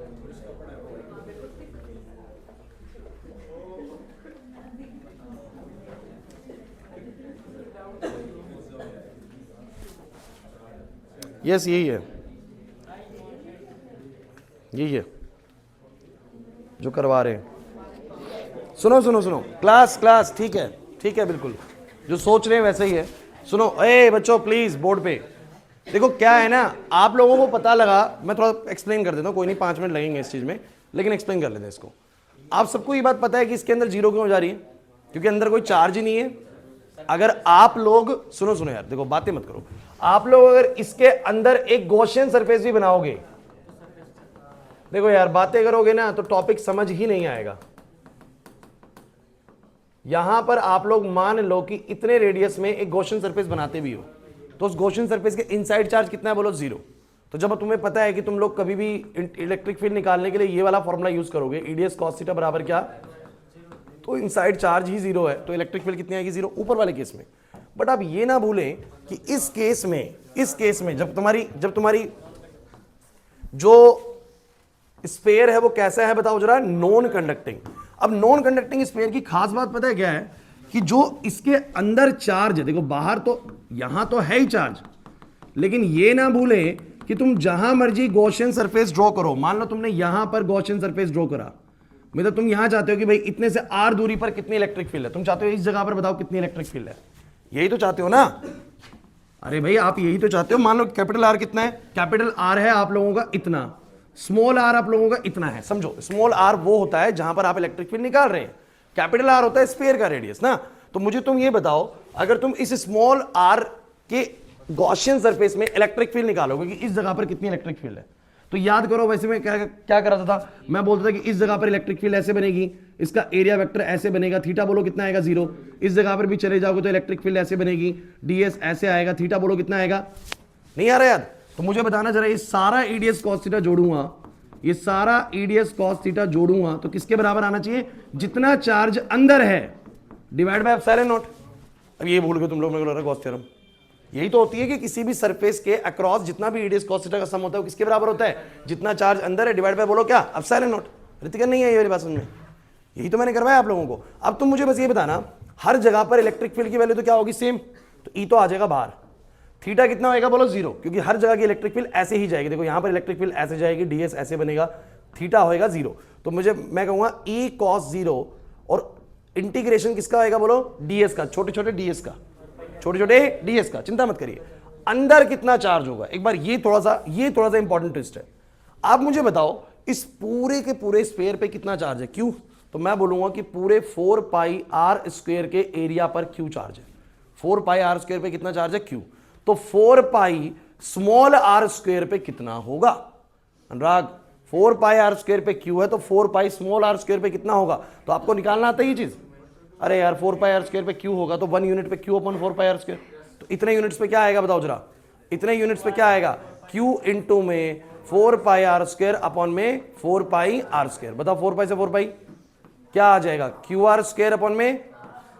यस यही है, यही है जो करवा रहे हैं। सुनो सुनो सुनो, क्लास क्लास, ठीक है बिल्कुल, जो सोच रहे हैं वैसे ही है। सुनो, ए बच्चों प्लीज बोर्ड पे देखो, क्या है ना, आप लोगों को पता लगा, मैं थोड़ा एक्सप्लेन कर देता हूँ, कोई नहीं 5 मिनट लगेंगे इस चीज में, लेकिन एक्सप्लेन कर लेते हैं इसको। आप सबको ये बात पता है कि इसके अंदर जीरो क्यों हो जा रही है? क्योंकि अंदर कोई चार्ज ही नहीं है। अगर आप लोग सुनो सुनो यार, देखो बातें मत करो, आप लोग अगर इसके अंदर एक गॉसियन सरफेस भी बनाओगे, देखो यार बातें करोगे ना तो टॉपिक समझ ही नहीं आएगा। यहां पर आप लोग मान लो कि इतने रेडियस में एक गॉसियन सरफेस बनाते भी हो, तो उस गॉसियन सरफेस के इनसाइड चार्ज कितना है बोलो? 0। तो जब तुम्हें पता है कि तुम लोग कभी भी इलेक्ट्रिक फील्ड निकालने के लिए ये वाला फॉर्मूला यूज करोगे, ईडीएस कॉस थीटा बराबर क्या, तो इनसाइड चार्ज ही 0 है, तो इलेक्ट्रिक फील्ड कितनी आएगी? 0, ऊपर वाले केस में। बट आप ये ना भूलें कि इस केस में जब तुम्हारी जो स्पेयर है वो कैसा है बताओ जरा? Non conducting. अब नॉन कंडक्टिंग स्पेयर की खास बात पता है क्या है? कि जो इसके अंदर चार्ज है, देखो बाहर तो यहां तो है ही चार्ज, लेकिन ये ना भूलें कि तुम जहां मर्जी गॉसियन सरफेस ड्रॉ करो, मान लो तुमने यहां पर गॉसियन सरफेस ड्रॉ करा, मतलब तुम यहां चाहते हो कि भाई इतने से आर दूरी पर कितनी इलेक्ट्रिक फील्ड है, तुम चाहते हो इस जगह पर बताओ कितनी इलेक्ट्रिक फील्ड है, यही तो चाहते हो ना? अरे भाई आप यही तो चाहते हो। मान लो कैपिटल आर कितना है? कैपिटल आर है आप लोगों का इतना, स्मॉल आर आप लोगों का इतना है। समझो, स्मॉल आर वो होता है जहां पर आप इलेक्ट्रिक फील्ड निकाल रहे हैं, कैपिटल आर होता है स्फीयर का रेडियस ना। तो मुझे तुम ये बताओ, अगर तुम इस स्मॉल आर के गॉसियन सरफेस में इलेक्ट्रिक फील्ड निकालोगे कि इस जगह पर कितनी इलेक्ट्रिक फील्ड है, तो याद करो वैसे मैं क्या कर रहा था, मैं बोलता था कि इस जगह पर इलेक्ट्रिक फील्ड ऐसे बनेगी, इसका एरिया वेक्टर ऐसे बनेगा, थीटा बोलो कितना आएगा? 0। इस जगह पर भी चले जाओगे तो इलेक्ट्रिक फील्ड ऐसे बनेगी, डीएस ऐसे आएगा, थीटा बोलो कितना आएगा? नहीं आ रहा याद? तो मुझे बताना जरा, ये सारा ईडीएस कॉस थीटा जोड़ूंगा, ये सारा ईडीएस कॉस थीटा जोड़ूंगा तो किसके बराबर आना चाहिए? जितना चार्ज अंदर है डिवाइड बाय एप्सिलॉन नॉट। अब ये भूल गए तुम लोग, मेरे को लग रहा है गॉस थ्योरम यही तो होती है कि किसी भी सरफेस के अक्रॉस जितना भी ईडीएस कॉस थीटा का सम होता है वो किसके बराबर होता है? जितना चार्ज अंदर है डिवाइड बाय बोलो क्या? Epsilon not. ऋतिका नहीं है ये मेरी बात समझ में? यही तो मैंने करवाया आप लोगों को। अब तुम मुझे बस ये बताना, हर जगह पर इलेक्ट्रिक फील्ड की वैल्यू तो क्या होगी? सेम। तो ई तो आ जाएगा बाहर। थीटा कितना होएगा बोलो? 0, क्योंकि हर जगह की इलेक्ट्रिक फील्ड ऐसे ही जाएगी। देखो यहां पर इलेक्ट्रिक फील्ड ऐसे जाएगी, डीएस ऐसे बनेगा, थीटा होएगा 0। तो मैं कहूंगा ई कॉस 0 और इंटीग्रेशन किसका होएगा बोलो? डीएस का, छोटे छोटे डीएस का, छोटे छोटे डीएस का। चिंता मत करिए। अंदर कितना चार्ज होगा एक बार ये थोड़ा सा इंपॉर्टेंट ट्विस्ट है। आप मुझे बताओ इस पूरे के पूरे स्फीयर पे कितना चार्ज है? क्यू। तो मैं बोलूंगा कि पूरे 4 पाई आर स्क्वायर के एरिया पर क्यू चार्ज है। 4 पाई आर स्क्वायर पे कितना चार्ज है? क्यू। तो 4 पाई स्मॉल आर स्क्वायर पे कितना होगा? अनुराग 4 पाई आर स्क्वायर पे क्यू है तो 4 पाई स्मॉल आर स्क्वायर पे कितना होगा? तो आपको निकालना आता है ये चीज। अरे यार 4 पाई आर स्क्वायर पे क्यू होगा तो 1 यूनिट पे q upon 4 pi r square. तो इतने यूनिट्स पे क्या आएगा बताओ जरा? इतने यूनिट्स पे क्या आएगा? क्यू इंटू में 4 पाई आर स्क्वायर अपॉन में 4 पाई आर स्क्वायर। बताओ 4 पाई से 4 पाई क्या आ जाएगा? क्यू आर स्क्वायर अपॉन में।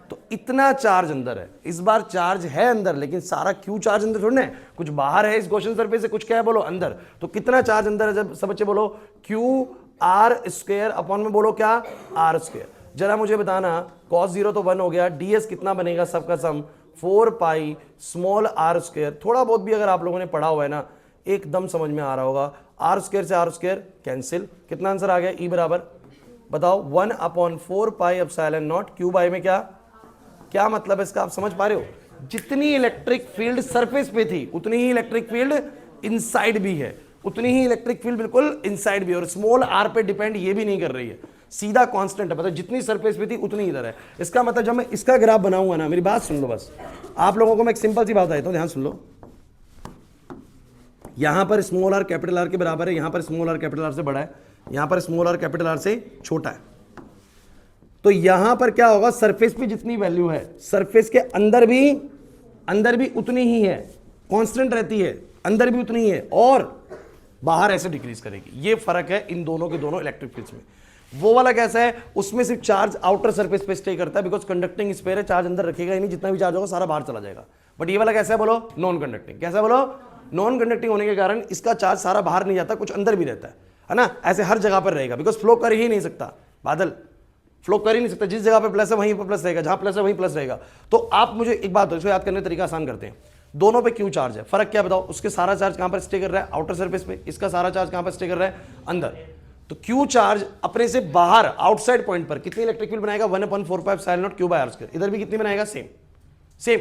तो इतना चार्ज अंदर है। इस बार चार्ज है अंदर, लेकिन सारा क्यू चार्ज अंदर थोड़ा है, कुछ बाहर है इस गॉसियन सरफेस से, कुछ क्या है बोलो? अंदर। तो कितना चार्ज अंदर है? जब सब बच्चे बोलो क्यू आर स्क्वायर अपॉन में बोलो क्या? R square. जरा मुझे बताना, कॉस 0 तो 1 हो गया, डीएस कितना बनेगा सबका सम? 4 पाई स्मॉल आर स्क्वायर। थोड़ा बहुत भी अगर आप लोगों ने पढ़ा हुआ है ना, एकदम समझ में आ रहा होगा। आर स्क्वायर से आर स्क्वायर कैंसिल, कितना आंसर आ गया? ई बराबर बताओ 1 upon 4 pi epsilon naught Q by में क्या मतलब है इसका? आप समझ पा रहे हो? जितनी इलेक्ट्रिक फील्ड सरफेस पे थी उतनी ही इलेक्ट्रिक फील्ड इनसाइड भी है, उतनी ही इलेक्ट्रिक फील्ड बिल्कुल इनसाइड भी है, और स्मॉल आर पे डिपेंड ये भी नहीं कर रही है, सीधा कांस्टेंट है। मतलब जितनी सरफेस पे थी उतनी इधर है। इसका मतलब जब मैं इसका ग्राफ बनाऊंगा ना, मेरी बात सुन लो बस, आप लोगों को मैं एक सिंपल सी बात बताता हूं, ध्यान सुन लो। यहां पर स्मॉल आर कैपिटल आर के बराबर है, यहां पर स्मॉल आर कैपिटल आर से बड़ा है, यहां पर स्मॉल आर कैपिटल आर से छोटा है। तो यहां पर क्या होगा? सरफेस पे जितनी वैल्यू है सरफेस के अंदर भी उतनी ही है, कांस्टेंट रहती है, अंदर भी उतनी ही है, और बाहर ऐसे डिक्रीज करेगी। ये फर्क है इन दोनों के दोनों इलेक्ट्रिक फील्ड्स में। वो वाला कैसा है? उसमें सिर्फ चार्ज आउटर सरफेस पे स्टे करता है, बिकॉज कंडक्टिंग स्फीयर है, चार्ज अंदर रखेगा ही नहीं, जितना भी चार्ज होगा सारा बाहर चला जाएगा। बट ये वाला कैसा है बोलो? Non conducting. कैसा बोलो? नॉन कंडक्टिंग होने के कारण इसका चार्ज सारा बाहर नहीं जाता, कुछ अंदर भी रहता है ना, ऐसे हर जगह पर रहेगा, बिकॉज फ्लो कर ही नहीं सकता, बादल फ्लो कर ही नहीं सकता। जिस जगह पे प्लस है वहीं पर प्लस रहेगा, जहां प्लस है वहीं प्लस रहेगा। तो आप मुझे एक बात इसको याद करने का तरीका आसान करते हैं। दोनों पे क्यू चार्ज है, फर्क क्या बताओ? उसके सारा चार्ज कहां पर स्टे कर रहा है? आउटर सरफेस पे। इसका सारा चार्ज कहां पर स्टे कर रहा है? अंदर। तो क्यू चार्ज अपने से बाहर आउटसाइड पॉइंट पर कितनी इलेक्ट्रिक फील्ड बनाएगा 1/4 साइन naught Q by are square. इधर भी कितनी बनाएगा सेम सेम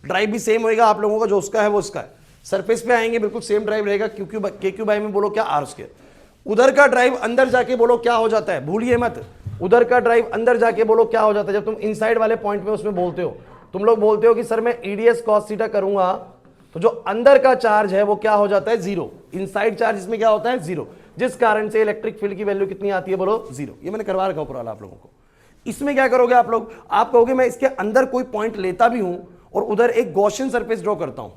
ड्राइव भी सेम होएगा आप लोगों का, जो उसका है वो उसका है। सरफेस पे आएंगे बिल्कुल सेम ड्राइव रहेगा, के क्यू बाय में बोलो क्या आर स्क्वायर। उधर का ड्राइव अंदर जाके बोलो क्या हो जाता है, भूलिए मत, उधर का ड्राइव अंदर जाके बोलो क्या हो जाता है। जब तुम इनसाइड वाले पॉइंट में उसमें बोलते हो, तुम लोग बोलते हो कि सर मैं ईडीएस कॉस थीटा करूंगा तो जो अंदर का चार्ज है वो क्या हो जाता है जीरो, इनसाइड चार्ज इसमें क्या होता है जीरो, जिस कारण से इलेक्ट्रिक फील्ड की वैल्यू कितनी आती है बोलो जीरो। ये मैंने करवा रखा ऊपर वाला आप लोगों को। इसमें क्या करोगे आप लोग, आप कहोगे मैं इसके अंदर कोई पॉइंट लेता भी हूं और उधर एक गॉसियन सरफेस ड्रॉ करता हूं।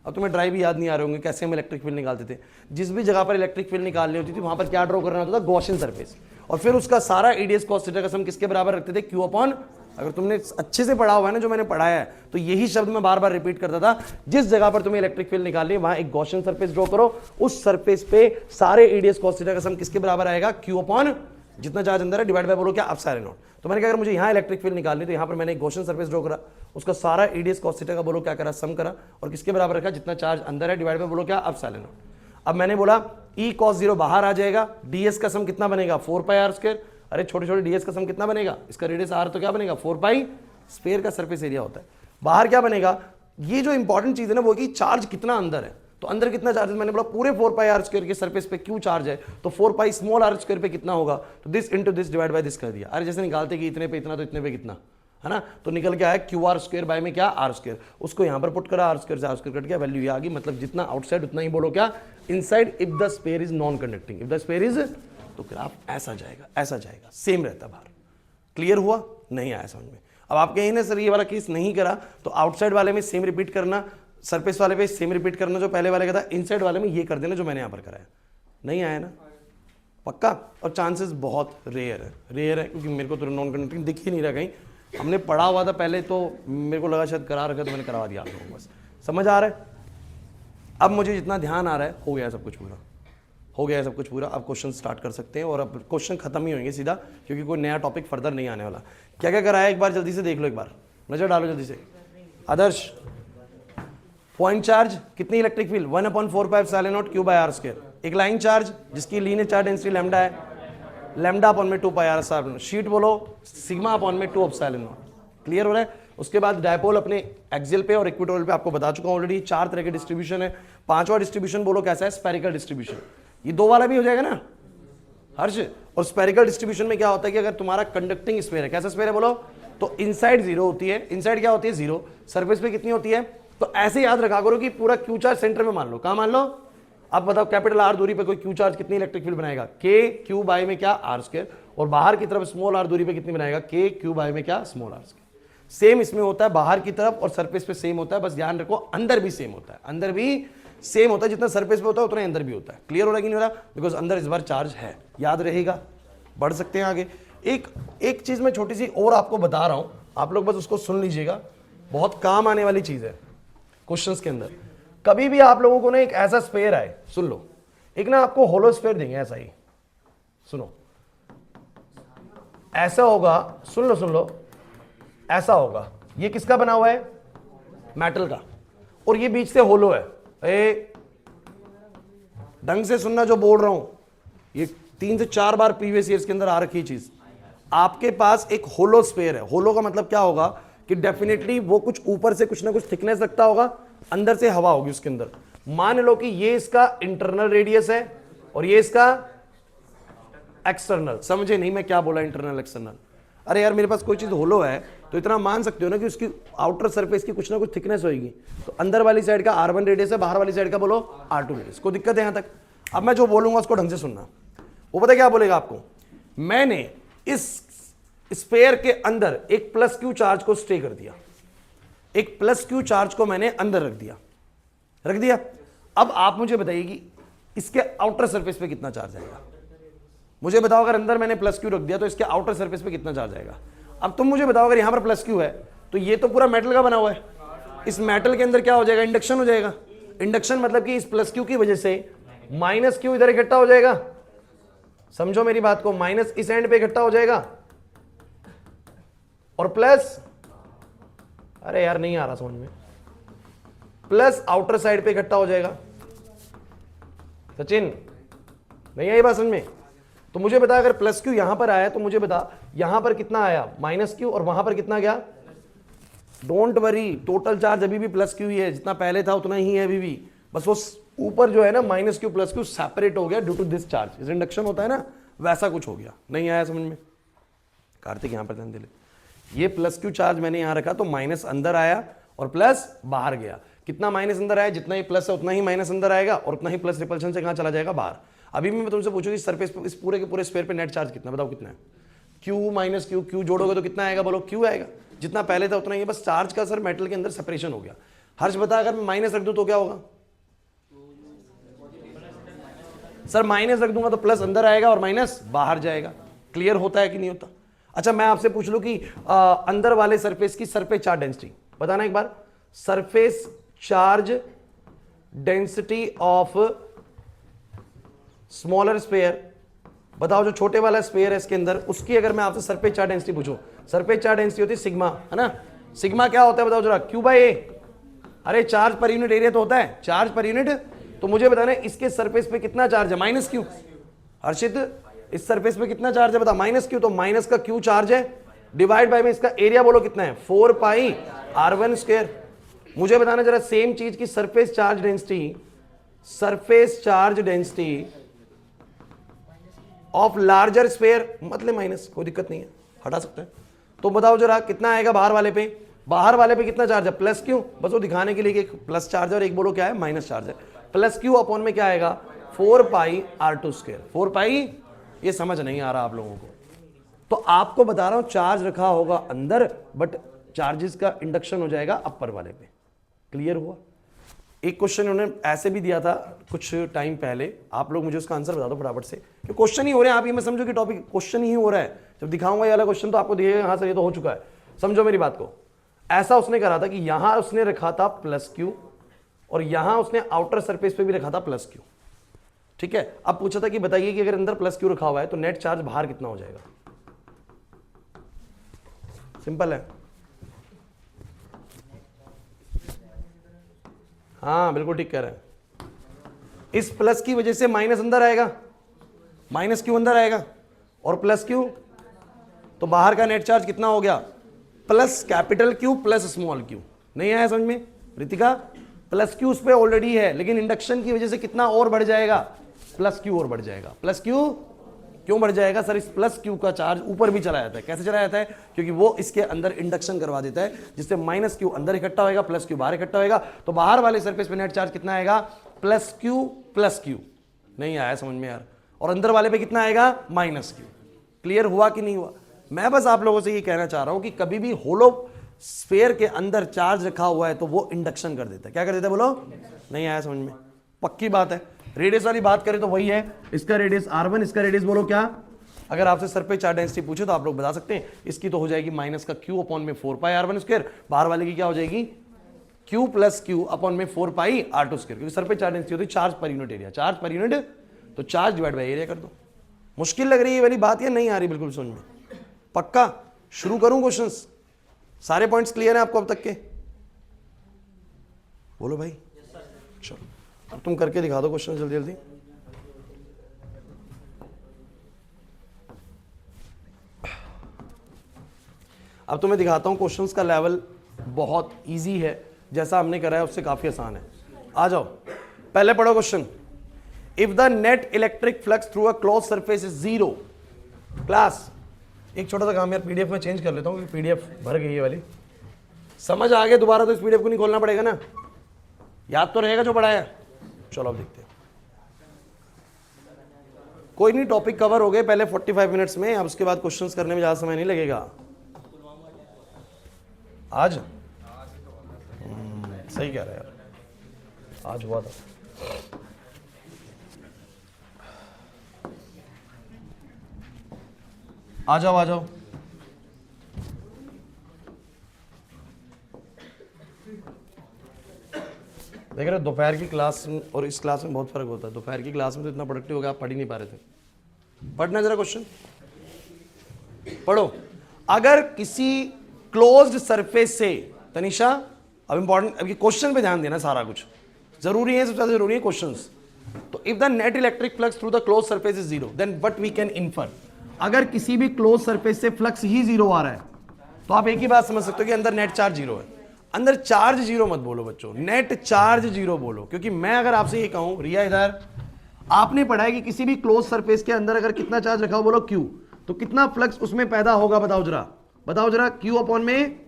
अब तुम्हें ड्राइव भी याद नहीं आ रहे होंगे कैसे हम इलेक्ट्रिक फील्ड निकालते थे। जिस भी जगह पर इलेक्ट्रिक फील्ड निकालनी होती थी वहां पर क्या ड्रॉ करना होता था, गॉसियन सरफेस, और फिर उसका सारा ईडीएस कॉस थीटा का सम किसके बराबर रखते थे, क्यू अपॉन। अगर तुमने अच्छे से पढ़ा हुआ है ना जो मैंने पढ़ाया है, तो यही शब्द मैं बार बार रिपीट करता था। जिस जगह पर तुम्हें इलेक्ट्रिक फील्ड निकालनी है वहां एक गॉसियन सरफेस ड्रॉ करो, उस सरफेस पे सारे ईडीएस कॉस थीटा का सम किसके बराबर आएगा, क्यू अपॉन जितना चार्ज अंदर है डिवाइड बाय बोलो क्या एप्सिलॉन नॉट। तो मैंने कहा अगर मुझे यहाँ इलेक्ट्रिक फील्ड निकालनी तो यहाँ पर मैंने एक गॉसियन सरफेस ड्रॉ करा, उसका सारा ईडीएस कॉस थीटा का बोलो क्या करा, सम करा, और किसके बराबर रखा, जितना चार्ज अंदर है डिवाइड बाय बोलो क्या एप्सिलॉन नॉट। अब मैंने बोला ई कॉस जीरो बाहर आ जाएगा, डीएस का सम कितना बनेगा 4 पाई आर स्क्वायर। अरे छोटे छोटे डीएस का सम कितना बनेगा, इसका रेडियस आर तो क्या बनेगा 4 पाई, स्फीयर का सरफेस एरिया होता है। बाहर क्या बनेगा, ये जो इंपॉर्टेंट चीज है ना वो कि चार्ज कितना अंदर है। तो अंदर कितना चार्ज है, मैंने बोला पूरे 4 पाई आर स्क्वायर के सरफेस पे क्यू चार्ज है, तो 4 पाई स्मॉल आर स्क्वायर पे कितना होगा, तो this into this divide by this कर दिया। अरे जैसे निकालते कि इतने पे इतना तो इतने पे कितना है ना, तो निकल के आया क्यू आर स्क्वायर बाय में क्या आर स्क्वायर, उसको यहां पर पुट करा, आर स्क्वायर से आर स्क्वायर कट गया, वैल्यू ये आ गई। मतलब जितना आउटसाइड उतना ही बोलो क्या inside, if the sphere is non conducting, if the sphere is, तो ग्राफ ऐसा जाएगा ऐसा जाएगा, सेम रहता बाहर। क्लियर हुआ, नहीं आया समझ में। अब आप कहें ना सर ये वाला केस नहीं करा, तो आउटसाइड वाले में सेम रिपीट करना, सरफेस वाले पे सेम रिपीट करना जो पहले वाले का था, इनसाइड वाले में ये कर देना जो मैंने यहां पर कराया। नहीं आया ना पक्का, और चांसेस बहुत रेयर है क्योंकि मेरे को तो नॉन कंडक्टिंग दिख ही नहीं रहा कहीं। हमने पढ़ा हुआ था पहले तो मेरे को लगा शायद करा रखा, तो मैंने करवा दिया आप लोगों को, बस समझ आ रहा है। अब मुझे जितना ध्यान आ रहा है हो गया सब कुछ पूरा, हो गया सब कुछ पूरा। अब क्वेश्चन स्टार्ट कर सकते हैं, और अब क्वेश्चन खत्म ही होंगे सीधा, क्योंकि कोई नया टॉपिक फर्दर नहीं आने वाला। क्या क्या कराया एक बार जल्दी से देख लो, एक बार नजर डालो जल्दी से। आदर्श पॉइंट चार्ज कितनी electric field 1/4 pi epsilon naught Q by are square. एक लाइन चार्ज जिसकी लीनियर चार्ज डेंसिटी लैम्डा है, लैम्डा अपॉन में 2 पाई आर स्क्वायर। शीट बोलो सिग्मा अपॉन में 2 एप्सिलॉन नॉट। क्लियर हो रहा है। उसके बाद डायपोल अपने एक्सियल पे और इक्वेटोरियल पे आपको बता चुका हूं ऑलरेडी। 4 तरह के डिस्ट्रीब्यूशन है। 5वां डिस्ट्रीब्यूशन बोलो कैसा है, स्फेरिकल डिस्ट्रीब्यूशन। ये 2 वाला भी हो जाएगा ना हर्ष। और स्फेरिकल डिस्ट्रीब्यूशन में क्या होता है कि अगर तुम्हारा कंडक्टिंग स्फीयर है, कैसा स्फीयर है बोलो, तो इनसाइड 0 होती है। इनसाइड क्या होती है 0, सरफेस पे कितनी होती है, तो ऐसे याद रखा करो कि पूरा क्यू चार्ज सेंटर में मान लो। कहां मान लो, अब बताओ कैपिटल आर दूरी पे कोई क्यू चार्ज कितनी इलेक्ट्रिक फील्ड बनाएगा, के क्यू बाय में क्या आर स्क्वायर। और बाहर की तरफ स्मॉल आर दूरी पे कितनी बनाएगा, के क्यू बाय में क्या स्मॉल आर स्क्वायर। सेम इसमें होता है बाहर की तरफ और सरफेस पे सेम होता है। बस ध्यान रखो अंदर भी सेम होता है, अंदर भी सेम होता है। जितना सरफेस पे होता है उतना ही अंदर भी होता है। क्लियर हो रहा है कि नहीं हो रहा, बिकॉज अंदर इस बार चार्ज है, याद रहेगा। बढ़ सकते हैं आगे। एक चीज मैं छोटी सी और आपको बता रहा हूं, आप लोग बस उसको सुन लीजिएगा, बहुत काम आने वाली चीज है क्वेश्चंस के अंदर। कभी भी आप लोगों को ना एक ऐसा स्फीयर आए, सुन लो, एक ना आपको होलो स्फीयर देंगे ऐसा ही, सुनो ऐसा होगा, सुन लो ऐसा होगा। ये किसका बना हुआ है, मेटल का, और ये बीच से होलो है। ढंग से सुनना जो बोल रहा हूं, ये 3 से 4 बार प्रीवियस ईयर्स के अंदर आ रखी चीज। आपके पास एक होलो स्फीयर है। होलो का मतलब क्या होगा कि डेफिनेटली वो कुछ ऊपर से कुछ ना कुछ थिकनेस रखता होगा, अंदर से हवा होगी उसके अंदर। मान लो कि ये इसका इंटरनल रेडियस है और ये इसका एक्सटर्नल। समझे नहीं मैं क्या बोला, इंटरनल एक्सटर्नल। अरे यार मेरे पास कोई चीज होलो है तो इतना मान सकते हो ना कि उसकी आउटर सरफेस की कुछ ना कुछ थिकनेस होगी। तो अंदर वाली साइड का R1 रेडियस है, बाहर वाली साइड का बोलो R2 रेडियस। कोई दिक्कत है यहां तक। अब मैं जो बोलूंगा उसको ढंग से सुनना। वो पता क्या बोलेगा आपको, मैंने इस स्फीयर के अंदर एक प्लस क्यू चार्ज को स्टे कर दिया, एक प्लस क्यू चार्ज को मैंने अंदर रख दिया। अब आप मुझे बताइए कि इसके आउटर सरफेस पे कितना चार्ज आएगा। मुझे बताओ अगर अंदर मैंने प्लस क्यू रख दिया तो इसके आउटर सरफेस पे कितना चार्ज आएगा। अब तुम मुझे बताओ अगर यहां पर प्लस क्यू है तो ये तो पूरा मेटल का बना हुआ है, इस मेटल के अंदर क्या हो जाएगा, इंडक्शन हो जाएगा। इंडक्शन मतलब कि इस प्लस क्यू की वजह से माइनस क्यू इधर इकट्ठा हो जाएगा। समझो मेरी बात को, माइनस इस एंड पे इकट्ठा हो जाएगा और प्लस, अरे यार नहीं आ रहा समझ में, प्लस आउटर साइड पे इकट्ठा हो जाएगा। सचिन नहीं आई बात समझ में। तो मुझे बता अगर प्लस क्यू यहां पर आया तो मुझे बता यहां पर कितना आया माइनस क्यू और वहां पर कितना गया। डोंट वरी, टोटल चार्ज अभी भी प्लस क्यू ही है, जितना पहले था उतना ही है अभी भी, बस वो ऊपर जो है ना minus Q plus Q separate हो गया ड्यू टू दिस चार्ज। इस इंडक्शन होता है ना वैसा कुछ हो गया। नहीं आया समझ में? कार्तिक यहां पर ध्यान दे ले, ये प्लस क्यू चार्ज मैंने यहां रखा तो माइनस अंदर आया और प्लस बाहर गया। कितना माइनस अंदर आया, जितना ही प्लस है उतना ही माइनस अंदर आएगा और उतना ही प्लस रिपल्शन से कहां चला जाएगा बाहर। अभी मैं तुमसे पूछूंगी सरफेस पे इस पूरे के पूरे स्फीयर पे नेट चार्ज कितना, बताओ कितना है। क्यू माइनस क्यू, क्यू जोड़ोगे तो कितना आएगा, बोलो क्यू आएगा, जितना पहले था उतना ही, बस चार्ज का सर मेटल के अंदर सेपरेशन हो गया। हर्ष बता अगर मैं माइनस रख दूं तो क्या होगा? सर माइनस रख दूंगा तो प्लस अंदर आएगा और माइनस बाहर जाएगा। क्लियर होता है कि नहीं होता? अच्छा मैं आपसे पूछ लूं कि अंदर वाले सरफेस की सरफेस चार्ज डेंसिटी बताना एक बार। Surface charge density of smaller sphere बताओ, जो छोटे वाला स्फीयर है इसके अंदर, उसकी अगर मैं आपसे सरफेस चार्ज डेंसिटी पूछूं, सरफेस चार्ज डेंसिटी होती है सिग्मा, है ना। सिग्मा क्या होता है बताओ जरा, क्यू बाई ए। अरे चार्ज पर यूनिट एरिया तो होता है, चार्ज पर यूनिट। तो मुझे बताना इसके सरफेस पे कितना चार्ज है, माइनस क्यू। हर्षित इस सरफेस पे कितना चार्ज है बता, माइनस क्यू। तो माइनस का क्यू चार्ज है, डिवाइड बाय में इसका एरिया बोलो कितना है, 4 पाई r1 स्क्वायर। मुझे बताना जरा सेम चीज की surface charge density, surface charge density of larger sphere, मतलब माइनस, कोई दिक्कत नहीं है हटा सकते हैं। तो बताओ जरा कितना आएगा बाहर वाले पे, बाहर वाले पे कितना चार्ज है, प्लस क्यू। बस वो दिखाने के लिए कि एक प्लस चार्ज है और एक बोलो क्या है, माइनस चार्ज है। प्लस क्यू अपॉन में क्या आएगा, 4 पाई r2 स्क्वायर। 4 पाई, ये समझ नहीं आ रहा आप लोगों को, तो आपको बता रहा हूं चार्ज रखा होगा अंदर बट चार्जेस का इंडक्शन हो जाएगा अपर वाले पे। क्लियर हुआ? एक क्वेश्चन उन्होंने ऐसे भी दिया था कुछ टाइम पहले, आप लोग मुझे उसका आंसर बता दो फटाफट से, कि क्वेश्चन ही हो रहे हैं आप, ये मैं समझो कि टॉपिक क्वेश्चन ही हो रहा है। जब दिखाऊंगा ये वाला क्वेश्चन तो आपको दिखेगा हाँ सर ये तो हो चुका है। समझो मेरी बात को, ऐसा उसने करा था कि यहां उसने रखा था प्लस क्यू और यहां उसने आउटर सरफेस पे भी रखा था प्लस क्यू, ठीक है। अब पूछा था कि बताइए कि अगर अंदर प्लस क्यू रखा हुआ है तो नेट चार्ज बाहर कितना हो जाएगा। सिंपल है, हाँ बिल्कुल ठीक कह रहे हैं। इस प्लस की वजह से माइनस अंदर आएगा, माइनस क्यू अंदर आएगा और प्लस क्यू, तो बाहर का नेट चार्ज कितना हो गया, plus capital Q plus small Q. नहीं आया समझ में रितिका? प्लस क्यू उस पर ऑलरेडी है लेकिन इंडक्शन की वजह से कितना और बढ़ जाएगा, प्लस क्यू और बढ़ जाएगा। प्लस क्यू क्यों बढ़ जाएगा सर, इस प्लस क्यू का चार्ज ऊपर भी चला जाता है। कैसे चला जाता है, क्योंकि वो इसके अंदर इंडक्शन करवा देता है जिससे माइनस क्यू अंदर इकट्ठा होएगा, प्लस क्यू बाहर इकट्ठा होएगा। तो बाहर वाले सरफेस पे नेट चार्ज कितना आएगा, प्लस क्यू प्लस क्यू। नहीं आया समझ में यार? और अंदर वाले पे कितना आएगा, माइनस क्यू। क्लियर हुआ कि नहीं हुआ? मैं बस आप लोगों से ये कहना चाह रहा हूं कि कभी भी होलो स्फीयर के अंदर चार्ज रखा हुआ है तो वो इंडक्शन कर देता है। क्या कर देता है बोलो? नहीं आया समझ में? पक्की बात है। रेडियस वाली बात करें तो वही है, इसका रेडियस r1, इसका रेडियस बोलो क्या। अगर आपसे सरफेस चार्ज डेंसिटी पूछे तो आप लोग बता सकते हैं, इसकी तो हो जाएगी माइनस का क्यू अपॉन में 4 पाई r1 स्क्वायर, बाहर वाले की क्या हो जाएगी, क्यू प्लस क्यू अपॉन में 4 पाई r2 स्क्वायर। क्योंकि सरफेस चार्ज डेंसिटी होती है charge per unit area, charge per unit, तो चार्ज डिवाइड बाय एरिया कर दो। मुश्किल लग रही है ये वाली बात या नहीं आ रही बिल्कुल समझ में? पक्का शुरू करूं क्वेश्चंस? सारे पॉइंट्स क्लियर हैं आपको अब तक के? बोलो भाई। चलो अब तुम करके दिखा दो क्वेश्चन जल्दी जल्दी। अब तुम्हें दिखाता हूं क्वेश्चंस का लेवल बहुत इजी है, जैसा हमने करा है उससे काफी आसान है। आ जाओ पहले पढ़ो question. If the net electric flux through a close surface is 0। Class एक छोटा सा काम यार, पीडीएफ में चेंज कर लेता हूं क्योंकि पीडीएफ भर गई है वाली। समझ आ गया दोबारा तो इस पीडीएफ को नहीं खोलना पड़ेगा ना, याद तो रहेगा जो पढ़ाया। चलो अब देखते हैं। कोई नहीं, टॉपिक कवर हो गए पहले 45 मिनट्स में, अब उसके बाद क्वेश्चंस करने में ज्यादा समय नहीं लगेगा। आज सही कह रहा है यार, आज हुआ था। आ जाओ आ जाओ। देख रहे दोपहर की क्लास और इस क्लास में बहुत फर्क होता है। दोपहर की क्लास में तो इतना प्रोडक्टिव हो गया आप पढ़ ही नहीं पा रहे थे। पढ़ना जरा क्वेश्चन पढ़ो। अगर किसी क्लोज्ड सरफेस से, तनिषा अब इंपॉर्टेंट, अब क्वेश्चन पे ध्यान देना, सारा कुछ जरूरी है, सबसे ज्यादा जरूरी है क्वेश्चंस। तो if the net electric flux through the close surface is zero then what we can infer, अगर किसी भी क्लोज सरफेस से फ्लक्स ही जीरो आ रहा है तो आप एक ही बात समझ सकते हो कि अंदर नेट चार्ज जीरो है। अंदर चार्ज जीरो मत बोलो बच्चों, नेट चार्ज जीरो बोलो, क्योंकि मैं अगर आपसे ये कहूं रिया इधर आपने पढ़ा है कि किसी भी क्लोज सरफेस के अंदर अगर कितना चार्ज रखा हो बोलो Q, तो कितना फ्लक्स उसमें पैदा होगा बताओ जरा Q अपॉन में।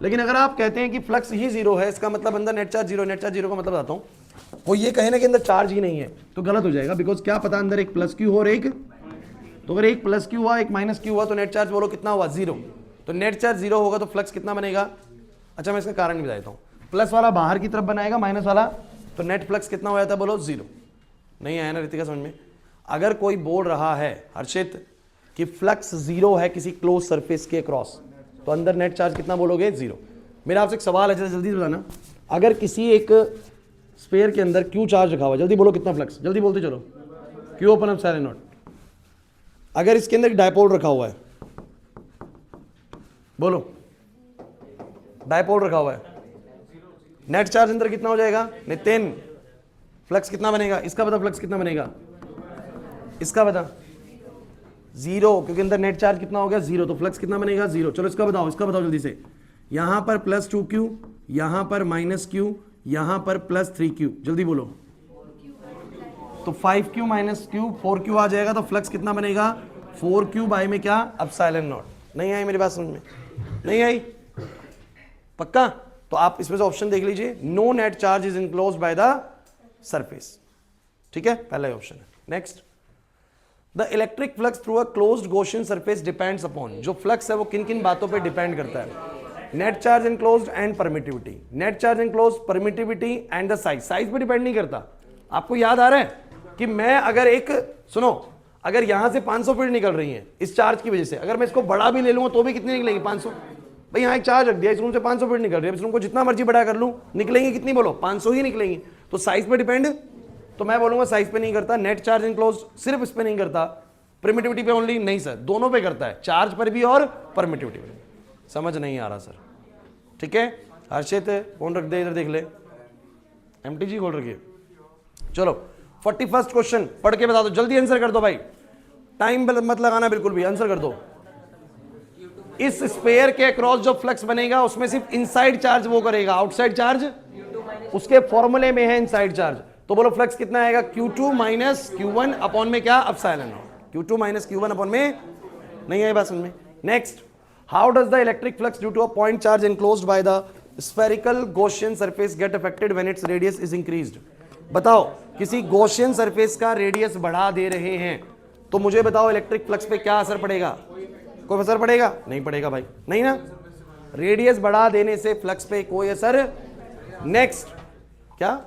लेकिन अगर आप कहते हैं कि फ्लक्स ही जीरो है इसका मतलब अंदर net charge zero, net charge zero का मतलब बताता हूं, वो ये कहे ना कि अंदर चार्ज ही नहीं है तो गलत हो जाएगा, बिकॉज क्या पता अंदर एक प्लस Q हो और एक, तो अगर एक प्लस Q हुआ एक माइनस Q हुआ तो नेट चार्ज बोलो कितना हुआ जीरो, तो नेट चार्ज जीरो होगा तो फ्लक्स कितना बनेगा। अच्छा मैं इसका कारण भी बता देता हूँ, प्लस वाला बाहर की तरफ बनाएगा माइनस वाला, तो नेट फ्लक्स कितना हो जाता है बोलो जीरो। नहीं आया ना रितिका समझ में। अगर कोई बोल रहा है हर्षित कि फ्लक्स जीरो है किसी क्लोज सरफेस के क्रॉस, तो अंदर नेट चार्ज कितना बोलोगे जीरो। मेरा आपसे एक सवाल है, जल्दी से बताना, अगर किसी एक स्फीयर के अंदर Q चार्ज रखा हुआ, जल्दी बोलो कितना फ्लक्स, जल्दी बोलते चलो, Q ओपन एप्सिलॉन नॉट। अगर इसके अंदर डायपोल रखा हुआ है, बोलो डायपोल रखा हुआ है, नेट चार्ज अंदर कितना हो जाएगा नितिन, फ्लक्स कितना बनेगा, इसका बता फ्लक्स कितना बनेगा, इसका बता जीरो, क्योंकि अंदर नेट चार्ज कितना हो गया जीरो, तो फ्लक्स कितना बनेगा जीरो। चलो इसका बताओ जल्दी से, यहां पर प्लस 2Q, यहां पर माइनस Q, यहां पर प्लस 3Q, जल्दी बोलो, तो 5Q माइनस Q 4Q आ जाएगा, तो फ्लक्स कितना बनेगा 4Q बाय में क्या एप्सिलॉन नॉट। नहीं आई मेरी बात समझ में, नहीं आई पक्का। तो आप इसमें से ऑप्शन देख लीजिए, no net charge is enclosed by the surface, ठीक है, पहला ही ऑप्शन है। Next, the electric flux through a closed Gaussian surface depends upon, जो फ्लक्स है वो किन किन बातों पे डिपेंड करता है, net charge enclosed and permittivity, net charge enclosed, permittivity and the size, size पे डिपेंड नहीं करता। आपको याद आ रहा है कि मैं अगर एक, सुनो, अगर यहां से 500 फीट निकल रही है इस चार्ज की वजह से, अगर मैं इसको बड़ा भी ले लूंगा तो भी कितनी निकलेंगी 500, भाई यहाँ एक चार्ज रख दिया, इस रूम से 500 फीट निकल रही है, इस रूम को जितना मर्जी बड़ा कर लूं निकलेंगी कितनी बोलो 500 ही निकलेंगी। तो साइज पे डिपेंड, तो मैं बोलूंगा साइज पे नहीं करता, नेट चार्ज इनक्लोज सिर्फ इस पे नहीं करता, परमिटिविटी पे ओनली, नहीं सर दोनों पे करता है, चार्ज पर भी और परमिटिविटी पे। समझ नहीं आ रहा सर, ठीक है। हर्षित फोन रख दे, इधर देख ले, MTG खोल रखिए। चलो 41st क्वेश्चन पढ़ के बता दो, जल्दी आंसर कर दो भाई, टाइम मत लगाना बिल्कुल भी, आंसर कर दो। इस स्फीयर के अक्रॉस जो फ्लक्स बनेगा उसमें सिर्फ इनसाइड चार्ज वो करेगा, आउटसाइड चार्ज उसके फॉर्मूले में है इनसाइड चार्ज। तो बोलो फ्लक्स कितना आएगा Q2 माइनस Q1 अपॉन में क्या epsilon not, Q2 minus Q1 upon में, नहीं आई बात समझ में। Next, how does the electric flux due to a point charge enclosed by the spherical Gaussian surface get affected when its radius is increased. बताओ किसी Gaussian surface का radius बढ़ा दे रहे हैं तो मुझे बताओ इलेक्ट्रिक फ्लक्स पे क्या असर पड़ेगा, कोई असर पड़ेगा, नहीं पड़ेगा भाई, नहीं ना, रेडियस बढ़ा देने से फ्लक्स पे कोई असर। नेक्स्ट, क्या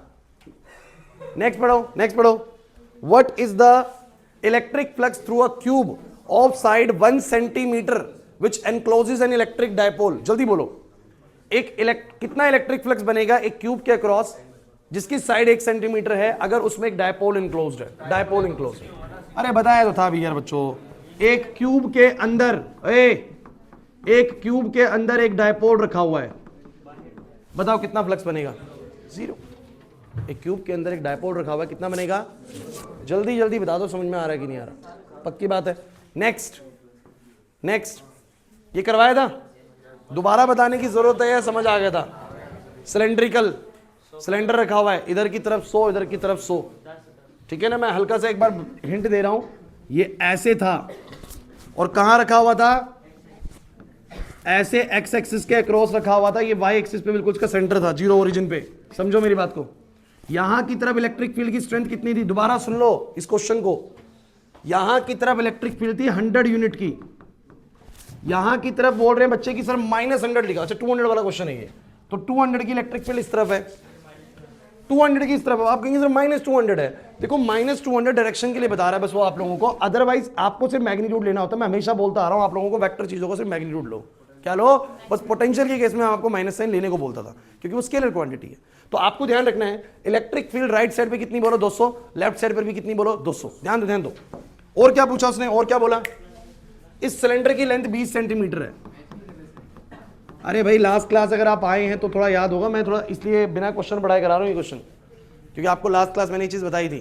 नेक्स्ट पढ़ो, what is the electric flux through a cube of side 1 centimetre which encloses an electric dipole, जल्दी बोलो, कितना इलेक्ट्रिक फ्लक्स बनेगा एक क्यूब के अक्रॉस जिसकी साइड 1 सेंटीमीटर है अगर उसमें एक डायपोल इनक्लोज्ड है, डायपोल इनक्लोज्ड है। अरे बताया तो था भी यार बच्चों, एक क्यूब के अंदर, एक क्यूब के अंदर एक डायपोल रखा हुआ है, बताओ कितना फ्लक्स बनेगा, जीरो। एक क्यूब के अंदर एक डायपोल रखा हुआ है, कितना बनेगा, जल्दी जल्दी बता दो, समझ में आ रहा है कि नहीं आ रहा, पक्की बात है। नेक्स्ट, ये करवाया था, दोबारा बताने की जरूरत है या समझ आ गया था। सिलेंड्रिकल सिलेंडर रखा हुआ है, इधर की तरफ 100, इधर की तरफ 100, ठीक है ना। मैं हल्का सा एक बार हिंट दे रहा हूं, ये ऐसे था और कहां रखा हुआ था, ऐसे एक्स एक्सिस के अक्रॉस रखा हुआ था, ये वाई एक्सिस पे बिल्कुल इसका सेंटर था, जीरो ओरिजिन पे, समझो मेरी बात को। यहां की तरफ इलेक्ट्रिक फील्ड की स्ट्रेंथ कितनी थी, दोबारा सुन लो इस क्वेश्चन को, यहां की तरफ इलेक्ट्रिक फील्ड थी 100 यूनिट की, यहां की तरफ बोल रहे हैं बच्चे की सर -100 लिखा, अच्छा 200 वाला क्वेश्चन है ये, तो 200 की इलेक्ट्रिक फील्ड इस तरफ है, 200 की इस तरफ, आप कहेंगे सर -200 है, देखो -200 डायरेक्शन के लिए बता रहा है बस वो आप लोगों को, अदरवाइज आपको सिर्फ मैग्नीट्यूड लेना होता है। मैं हमेशा बोलता आ रहा हूं आप लोगों को, वेक्टर चीजों को सिर्फ मैग्नीट्यूड लो, क्या लो, बस पोटेंशियल के केस में आपको माइनस साइन लेने को बोलता था क्योंकि वो स्केलर क्वांटिटी है। तो आपको ध्यान रखना है इलेक्ट्रिक फील्ड राइट साइड पे कितनी बोलो 200, लेफ्ट साइड पर भी कितनी बोलो 200, ध्यान दो। और क्या पूछा उसने, और क्या बोला, इस सिलेंडर की लेंथ 20 सेंटीमीटर है। अरे भाई लास्ट क्लास अगर आप आए हैं तो थोड़ा याद होगा, मैं थोड़ा इसलिए बिना क्वेश्चन पढ़ाए करा रहा हूं ये क्वेश्चन, क्योंकि आपको लास्ट क्लास मैंने ये चीज बताई थी,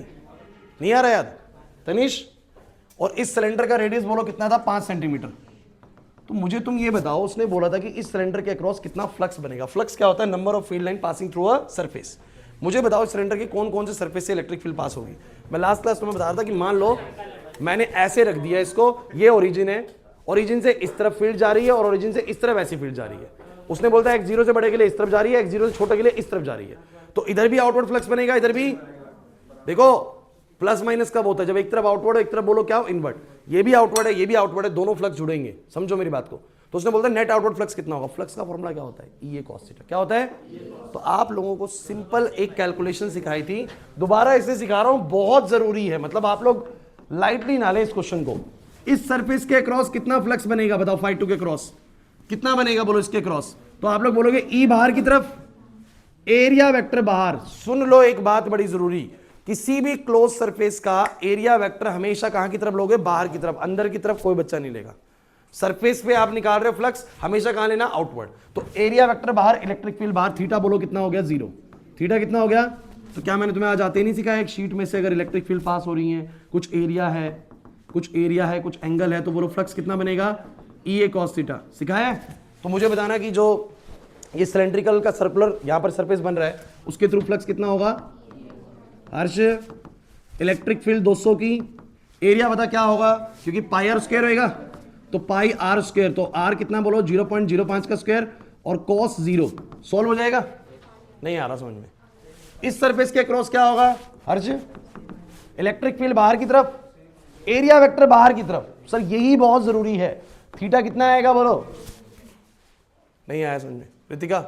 नहीं आ रहा याद तनिष? और इस सिलेंडर का रेडियस बोलो कितना था, 5 सेंटीमीटर। तो मुझे तुम ये बताओ, उसने बोला था कि इस सिलेंडर के अक्रॉस कितना फ्लक्स बनेगा। फ्लक्स क्या होता है? Number of field line passing through a surface. मुझे बताओ इस सिलेंडर के कौन कौन से सरफेस से इलेक्ट्रिक फील्ड पास होगी। मैं लास्ट क्लास तुम्हें बता रहा था कि मान लो मैंने ऐसे रख दिया इसको, ये ओरिजिन है, ओरिजिन से इस तरफ फील्ड जा रही है और ओरिजिन से इस तरफ ऐसी फील्ड जा रही है। उसने बोलता है x0 से बड़े के लिए इस तरफ जा रही है, x0 से छोटे के लिए इस तरफ जा रही है। तो इधर भी आउटवर्ड फ्लक्स बनेगा, इधर भी। देखो प्लस माइनस कब होता है? जब एक तरफ आउटवर्ड है, एक तरफ बोलो क्या हो, इनवर्ट। ये भी आउटवर्ड है, ये भी आउटवर्ड है, दोनों फ्लक्स जुड़ेंगे। समझो मेरी बात को। तो उसने बोलता है नेट आउटवर्ड फ्लक्स कितना होगा। फ्लक्स का फॉर्मूला क्या होता है? ई ए कॉस थीटा। क्या होता है? तो आप लोगों को सिंपल एक कैलकुलेशन सिखाई थी, दोबारा इसे सिखा रहा हूं, बहुत जरूरी है। मतलब आप लोग लाइटली ना लें इस क्वेश्चन को। इस सरफेस के क्रॉस कितना फ्लक्स बनेगा बताओ? φ2 के क्रॉस कितना बनेगा बोलो इसके क्रॉस? तो आप लोग बोलोगे ई बाहर की तरफ, एरिया वेक्टर बाहर। सुन लो एक बात बड़ी जरूरी, किसी भी क्लोज सरफेस का एरिया वेक्टर हमेशा कहां की तरफ लोगे? बाहर की तरफ। अंदर की तरफ कोई बच्चा नहीं लेगा। सरफेस पे आप निकाल रहे हो फ्लक्स, हमेशा कहां लेना? आउटवर्ड। तो एरिया वेक्टर बाहर, इलेक्ट्रिक फील्ड बाहर। थीटा बोलो कितना हो गया? 0। थीटा कितना हो गया? तो क्या मैंने तुम्हें आज आते ही नहीं सिखाया? एक शीट में से अगर इलेक्ट्रिक फील्ड पास हो रही है, कुछ एरिया है, कुछ एरिया है, कुछ एंगल है, तो बोलो फ्लक्स कितना बनेगा? ई ए कॉस थीटा। सिखाया है? तो मुझे बताना कि जो ये सिलेंड्रिकल का सर्कुलर यहां पर सरफेस बन रहा है, उसके थ्रू फ्लक्स कितना होगा? हर्ष, इलेक्ट्रिक फील्ड 200 की, एरिया बता क्या होगा? क्योंकि पाई आर स्क्वायर होएगा, तो पाई आर स्क्वायर, तो आर कितना बोलो? 0.05 का स्क्वायर और कॉस 0। सॉल्व हो जाएगा? नहीं आ रहा समझ में। इस सरफेस के क्रॉस क्या होगा हर्ष? इलेक्ट्रिक फील्ड बाहर की तरफ, एरिया वेक्टर बाहर की तरफ। सर यही बहुत जरूरी है। थीटा कितना आएगा बोलो? नहीं आया समझ में रितिका?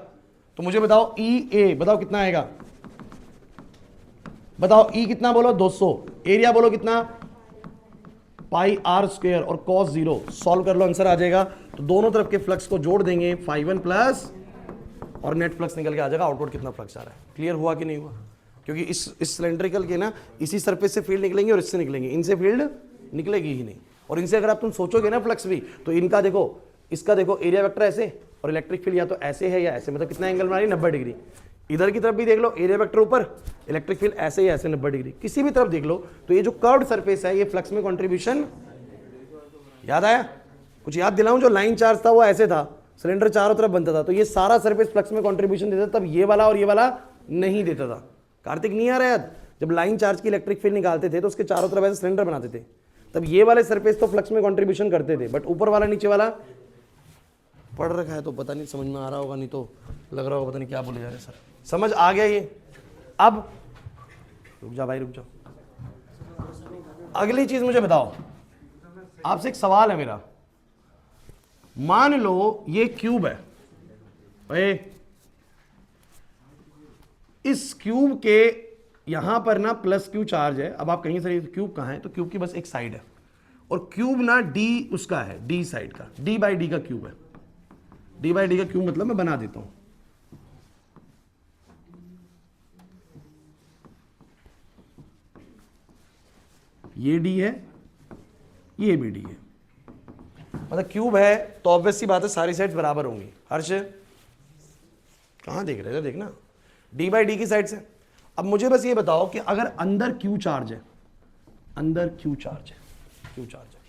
तो मुझे बताओ ई ए बताओ कितना आएगा? बताओ ई कितना बोलो? 200। एरिया बोलो कितना? पाई आर स्क्वायर और कॉस 0। सॉल्व कर लो, आंसर आ जाएगा। तो दोनों तरफ के फ्लक्स को जोड़ देंगे, φ1 प्लस, और नेट फ्लक्स निकल के आ जाएगा आउटवर्ड कितना फ्लक्स आ रहा है। क्लियर हुआ कि नहीं हुआ? क्योंकि इस सिलेंड्रिकल के ना इसी सरफेस से फील्ड निकलेंगे और इससे निकलेंगे, इनसे फील्ड निकलेगी ही नहीं। और इनसे अगर आप तुम सोचोगे ना फ्लक्स भी, तो इनका देखो, इसका देखो एरिया वेक्टर ऐसे और इलेक्ट्रिक फील्ड या तो ऐसे है या ऐसे, मतलब कितना एंगल बना रही है? 90 डिग्री। इधर की तरफ भी देख लो, एरिया वेक्टर ऊपर, इलेक्ट्रिक फील्ड ऐसे या ऐसे 90 डिग्री। किसी भी तरफ देख लो, तो ये जो कर्व्ड सरफेस है, ये फ्लक्स में कंट्रीब्यूशन। याद आया? कुछ याद दिलाऊं? जो लाइन चार्ज था वो ऐसे था, सिलेंडर चारों तरफ बनता था, तो ये सारा सरफेस फ्लक्स में कंट्रीब्यूशन देता था। तब ये वाला और ये वाला नहीं देता था। कार्तिक नहीं आ रहा याद? जब लाइन चार्ज की इलेक्ट्रिक फील्ड निकालते थे तो उसके चारों तरफ ऐसे सिलेंडर बनाते थे, तब ये वाले सरफेस तो फ्लक्स में कंट्रीब्यूशन करते थे, बट ऊपर वाला नीचे वाला पढ़ रखा है तो पता नहीं समझ में आ रहा होगा, नहीं तो लग रहा होगा पता नहीं क्या बोले जा रहे सर। समझ आ गया ये? अब रुक जा भाई, रुक जाओ। अगली चीज मुझे बताओ, आपसे एक सवाल है मेरा। मान लो ये क्यूब है, इस क्यूब के यहां पर ना प्लस क्यू चार्ज है। अब आप कहीं से क्यूब कहां है? तो क्यूब की बस एक साइड है, और क्यूब ना डी उसका है, डी साइड का, डी बाई डी का क्यूब है। डी बाई डी का क्यूब मतलब मैं बना देता हूं, ये डी है, ये भी डी है, मतलब क्यूब है, तो ऑब्वियस सी बात है सारी साइड्स बराबर होंगी। हर्ष कहां देख रहे थे? देखना डी बाई डी की साइड से। अब मुझे बस ये बताओ कि अगर अंदर क्यू चार्ज है, अंदर क्यू चार्ज है, क्यू चार्ज है,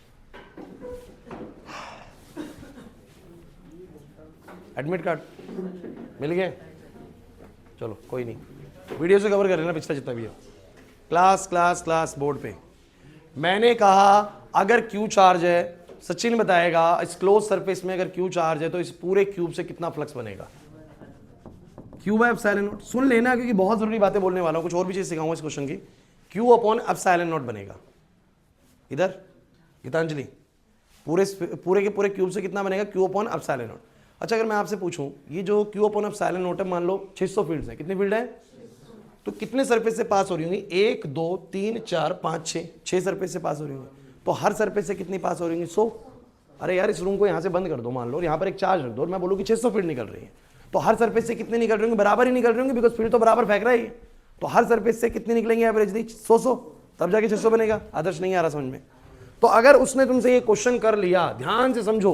एडमिट कार्ड मिल गए? चलो कोई नहीं, वीडियो से कवर कर लेना पिछला जितना भी है। क्लास क्लास क्लास बोर्ड पे मैंने कहा अगर क्यू चार्ज है, सचिन बताएगा इस क्लोज सरफेस में अगर क्यू चार्ज है तो इस पूरे क्यूब से कितना फ्लक्स बनेगा? Q by epsilon not. सुन लेना क्योंकि बहुत जरूरी बातें बोलने वाला हूं, कुछ और भी चीज सिखाऊंगा इस क्वेश्चन की। क्यू अपॉन एप्सिलॉन नॉट बनेगा। इधर गीतांजलि, पूरे के पूरे क्यूब से कितना बनेगा? Q upon epsilon not. अच्छा अगर मैं आपसे पूछूं, ये जो क्यू अपॉन एप्सिलॉन नॉट है, मान लो 600 फील्ड्स है, कितनी फील्ड है? तो कितने सरफेस से पास हो रही होंगी? 1 2 3 4 5 6 सरफेस से पास हो रही होंगी। तो हर सरफेस से कितनी पास हो रही होंगी? 100। अरे यार इस रूम को यहाँ से बंद कर दो, मान लो यहाँ पर एक चार्ज रख दो, और मैं बोलूँ कि 600 फील्ड निकल रही है, तो हर सरफेस से कितने निकल रही होंगी? बराबर ही निकल रही होंगी, बिकॉज फील्ड तो बराबर फेंक रहा है। तो हर सरफेस से कितनी निकलेंगे एवरेजली? 100, तब जाके 600 बनेगा। आदर्श नहीं आ रहा समझ में? तो अगर उसने तुमसे ये क्वेश्चन कर लिया, ध्यान से समझो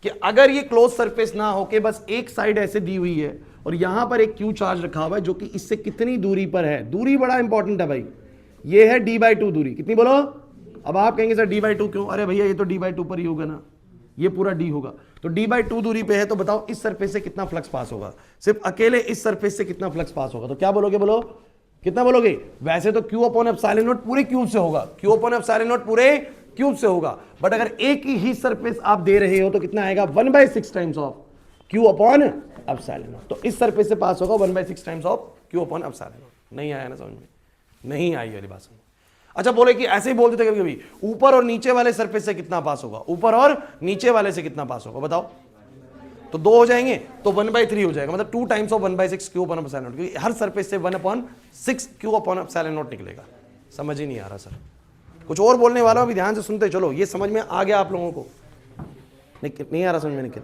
कि अगर ये क्लोज सरफेस ना होके बस एक साइड ऐसे दी हुई है और यहां पर एक क्यू चार्ज रखा हुआ है जो कि इससे कितनी दूरी पर है। दूरी बड़ा इंपॉर्टेंट है भाई, ये है d/2 दूरी। कितनी बोलो? अब आप कहेंगे सर d/2 क्यों? अरे भैया ये तो d/2 पर ही होगा ना, ये पूरा d होगा। तो d/2 दूरी पे है, तो बताओ इस सरफेस से कितना फ्लक्स पास होगा? सिर्फ अकेले इस सरफेस से कितना फ्लक्स पास होगा? तो क्या बोलोगे? बोलो कितना बोलोगे? वैसे तो Q/ε0 पूरे क्यूब से होगा, Q/ε0 पूरे क्यूब से होगा, बट अगर एक ही सरफेस आप दे रहे हो तो कितना आएगा? 1/6 टाइम्स ऑफ Q/ε0। तो इस सरफेस से पास होगा 1/6 टाइम्स ऑफ Q/ε0। नहीं आया ना समझ में? नहीं आई वाली बात समझ। अच्छा बोले कि ऐसे ही बोल देते कभी कभी, ऊपर और नीचे वाले सरफेस से कितना पास होगा? ऊपर और नीचे वाले से कितना पास होगा बताओ? तो 2 हो जाएंगे तो 1/3 हो जाएगा, मतलब 2 टाइम्स ऑफ 1/6 Q/ε0, क्योंकि हर सरफेस से 1/6 Q/ε0 निकलेगा। समझ ही नहीं आ रहा सर, कुछ और बोलने वाला अभी ध्यान से सुनते चलो, ये समझ में आ गया आप लोगों को? नहीं आ रहा समझ में? निकल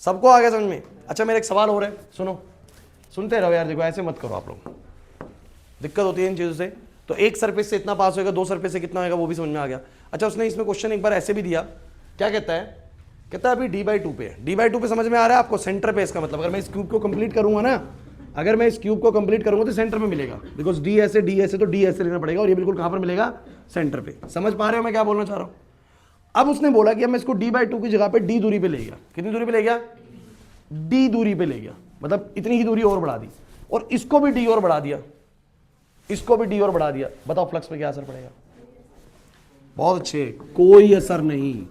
सबको आ गया समझ में? अच्छा मेरा एक सवाल हो रहा है, सुनो, सुनते रहो यार, देखो ऐसे मत करो आप लोग, दिक्कत होती है इन चीजों से। तो एक सरफेस से इतना पास होगा, 2 सरफेस से कितना होगा वो भी समझ में आ गया। अच्छा उसने इसमें क्वेश्चन एक बार ऐसे भी दिया, क्या कहता है? कहता है अभी d/2 पे है, d/2 पे समझ में आ रहा है आपको? सेंटर पे इसका मतलब, अगर मैं इस क्यूब को कंप्लीट करूंगा ना, अगर मैं इस क्यूब को कंप्लीट करूंगा तो सेंटर में मिलेगा, बिकॉज d ऐसे तो d ऐसे लेना पड़ेगा, और ये बिल्कुल कहां पर मिलेगा? सेंटर पे। समझ पा रहे हो मैं क्या बोलना चाह रहा हूं? अब उसने बोला कि अब मैं इसको d/2 की जगह पे d दूरी पे ले गया। कितनी दूरी पे ले गया? d दूरी पे ले गया, मतलब इतनी ही दूरी और बढ़ा दी, और इसको भी d और बढ़ा दिया, इसको भी d और बढ़ा दिया। बताओ फ्लक्स पे क्या असर पड़ेगा? बहुत अच्छे, कोई असर नहीं।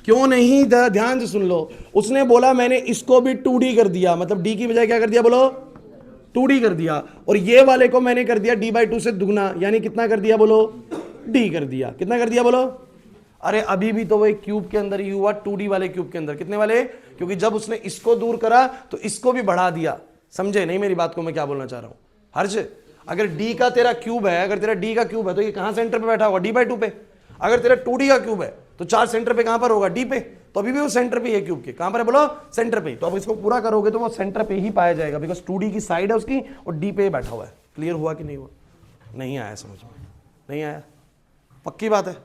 क्यों नहीं? ध्यान से सुन लो, उसने बोला मैंने इसको भी 2d कर दिया, मतलब d की बजाय क्या कर दिया? बोलो 2d कर दिया, और ये वाले को मैंने कर दिया d/2 से दुगना, यानी कितना कर दिया? बोलो d कर दिया। कितना कर दिया? बोलो। अरे अभी भी तो वो एक क्यूब के अंदर ही हुआ, 2d वाले क्यूब के अंदर। कितने वाले? क्योंकि जब उसने इसको दूर करा तो इसको भी बढ़ा दिया। समझे नहीं मेरी बात को मैं क्या बोलना चाह रहा हूं? हर्ष, अगर d का तेरा क्यूब है, अगर तेरा d का क्यूब है तो ये कहां सेंटर पे बैठा होगा? d/2 पे। अगर तेरा 2d का क्यूब है तो चार्ज सेंटर पे कहां पर होगा? d पे। तो अभी भी वो सेंटर पे है क्यूब के। कहां पर है? बोलो सेंटर पे। तो अब इसको पूरा करोगे तो वो सेंटर पे ही पाया जाएगा, बिकॉज 2d की साइड है उसकी और d पे बैठा हुआ है। क्लियर हुआ कि नहीं हुआ? नहीं आया समझ में? नहीं आया? पक्की बात है,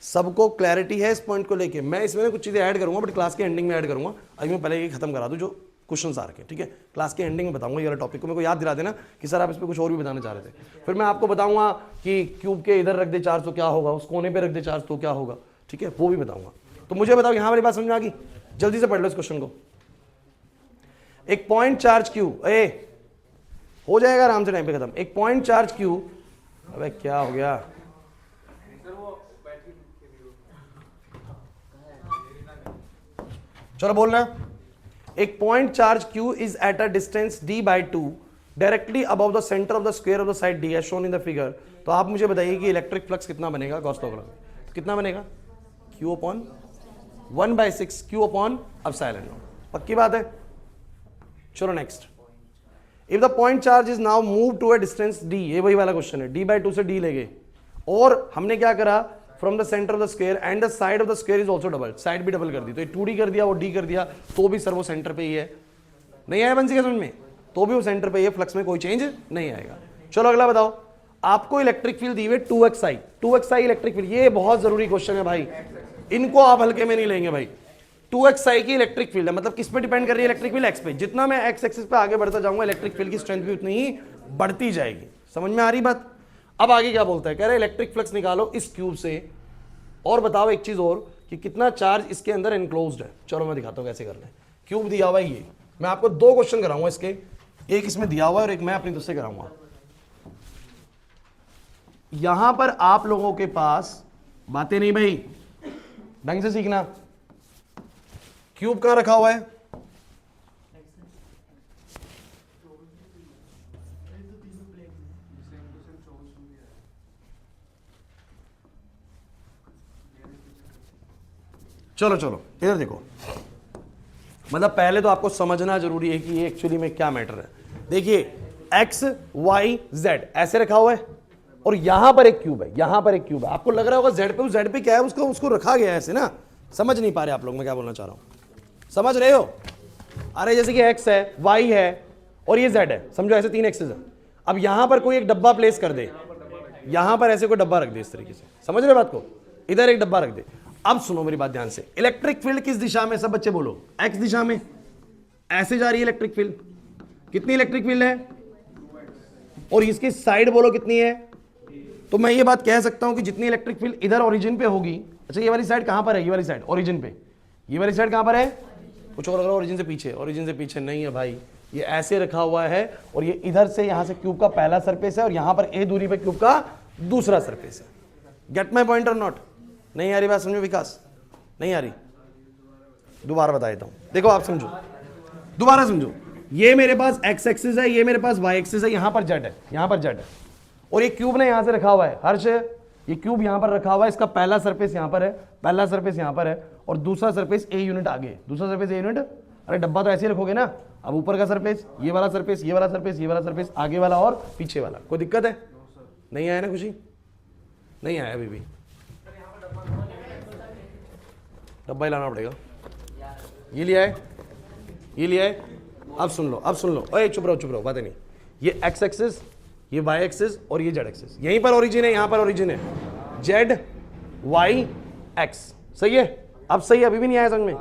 सबको क्लैरिटी है इस पॉइंट को लेके? मैं इसमें कुछ चीजें ऐड करूंगा, बट क्लास के एंडिंग में ऐड करूंगा। अभी मैं पहले ये खत्म करा दूं जो क्वेश्चन आ रखे, ठीक है? क्लास के एंडिंग में बताऊंगा ये वाला टॉपिक को। मेरे को याद दिला देना कि सर आप इस पर कुछ और भी बताना चाह रहे थे। फिर मैं आपको बताऊंगा कि क्यूब के इधर रख दे चार्ज तो क्या होगा, उस कोने पे रख दे चार्ज तो क्या होगा, ठीक है? वो भी बताऊंगा। तो मुझे बताओ यहां वाली बात समझ में आ गई? जल्दी से पढ़ लो इस क्वेश्चन को। एक पॉइंट चार्ज क्यू, हो जाएगा आराम से, टाइम पे खत्म। एक पॉइंट चार्ज क्यू, अबे क्या हो गया? चलो बोलना। एक point charge q is at a distance d/2 directly above the centre of the square of the side d as shown in the figure. तो आप मुझे बताइए कि इलेक्ट्रिक फ्लक्स कितना बनेगा गॉस लॉ में? कितना बनेगा? Q/1/6 Q/ε0। पक्की बात है? चलो next. If the point charge is now move to a distance d, ये वही वाला क्वेश्चन है, d/2 से d ले गए, और हमने क्या करा? From the centre of the square and the side of the square is also double, side भी डबल कर दी। तो ये 2d कर दिया, वो d कर दिया, तो भी सर वो सेंटर पे ही है। नहीं आया बंसी का समझ में? तो भी वो सेंटर पे ही है, फ्लक्स में कोई चेंज नहीं आएगा। चलो अगला बताओ। आपको इलेक्ट्रिक फील्ड दी हुई 2xi इलेक्ट्रिक फील्ड। ये बहुत जरूरी क्वेश्चन है भाई, इनको आप हल्के में नहीं लेंगे भाई। 2xi की इलेक्ट्रिक फील्ड है, मतलब किस पे डिपेंड कर रही है इलेक्ट्रिक फील्ड? x पे। जितना मैं x एक्सिस पे आगे बढ़ता जाऊंगा इलेक्ट्रिक फील्ड की स्ट्रेंथ भी उतनी ही बढ़ती जाएगी। समझ में आ रही बात? अब आगे क्या बोलता है? कह रहे इलेक्ट्रिक फ्लक्स निकालो इस क्यूब से, और बताओ एक चीज और कि कितना चार्ज इसके अंदर एनक्लोज्ड है। चलो मैं दिखाता हूं कैसे करना है। क्यूब दिया हुआ है ये, मैं आपको 2 क्वेश्चन कराऊंगा इसके, एक इसमें दिया हुआ है और एक मैं अपनी तरफ से कराऊंगा। यहां पर आप लोगों के पास बातें नहीं भाई, ढंग से सीखना। क्यूब कहां रखा हुआ है? चलो चलो इधर देखो, मतलब पहले तो आपको समझना जरूरी है कि ये एक्चुअली में क्या मैटर है। देखिए x y z ऐसे रखा हुआ है, और यहां पर एक क्यूब है, यहां पर एक क्यूब है। आपको लग रहा होगा z पे, उस z पे क्या है? उसको रखा गया है ऐसे ना। समझ नहीं पा रहे आप लोग मैं क्या बोलना चाह रहा हूं? समझ रहे हो? अरे जैसे कि x है, y है और ये z है, समझो ऐसे 3 एक्सेस है। अब यहां पर कोई एक डब्बा प्लेस कर दे, यहां पर ऐसे कोई डब्बा रख दे इस तरीके से, समझ रहे बात को? इधर एक डब्बा रख दे। अब सुनो मेरी बात ध्यान से, इलेक्ट्रिक फील्ड किस दिशा में? सब बच्चे बोलो, x दिशा में। ऐसे जा रही है इलेक्ट्रिक फील्ड, कितनी इलेक्ट्रिक फील्ड है, और इसकी साइड बोलो कितनी है। तो मैं ये बात कह सकता हूं कि जितनी इलेक्ट्रिक फील्ड इधर ओरिजिन पे होगी, अच्छा ये वाली साइड कहां पर है, ये वाली साइड ओरिजिन पे, ये वाली साइड कहां पर है, कुछ और लग रहा है ओरिजिन से पीछे, ओरिजिन से पीछे नहीं है भाई, ये ऐसे रखा हुआ है और ये इधर से यहां से क्यूब का पहला सरफेस है और यहां पर ए दूरी पे क्यूब का दूसरा सरफेस है। गेट माई पॉइंट और नॉट? नहीं आ रही बात समझो विकास, नहीं आ रही, दोबारा बता देता हूं, देखो आप समझो, दोबारा समझो, ये मेरे पास एक्स एक्सिस है, ये मेरे पास वाई एक्सिस है, यहां पर जेड है, यहां पर जेड है, और ये क्यूब ने यहां से रखा हुआ है, हर्ष ये क्यूब यहां पर रखा हुआ है, इसका पहला सरफेस यहां पर है, पहला सरफेस यहां पर है और दूसरा सरफेस ए यूनिट आगे, दूसरा सरफेस ए यूनिट, अरे डब्बा तो ऐसे ही रखोगे ना, अब ऊपर का सरफेस, ये वाला सरफेस, ये वाला सरफेस, ये वाला सरफेस, आगे वाला और पीछे वाला, कोई दिक्कत है? नहीं आया ना खुशी? नहीं आया अभी भी, डब्बा ही लाना पड़ेगा, ये लिया है, ये लिया है, अब सुन लो, अब सुन लो, ओए चुप रहो, बातें नहीं, ये एक्स एक्सिस, ये वाई एक्सिस और ये जेड एक्सिस, यहीं पर ओरिजिन है, यहां पर ओरिजिन है, जेड वाई एक्स, सही है? अब सही है, अभी भी नहीं आया समझ में?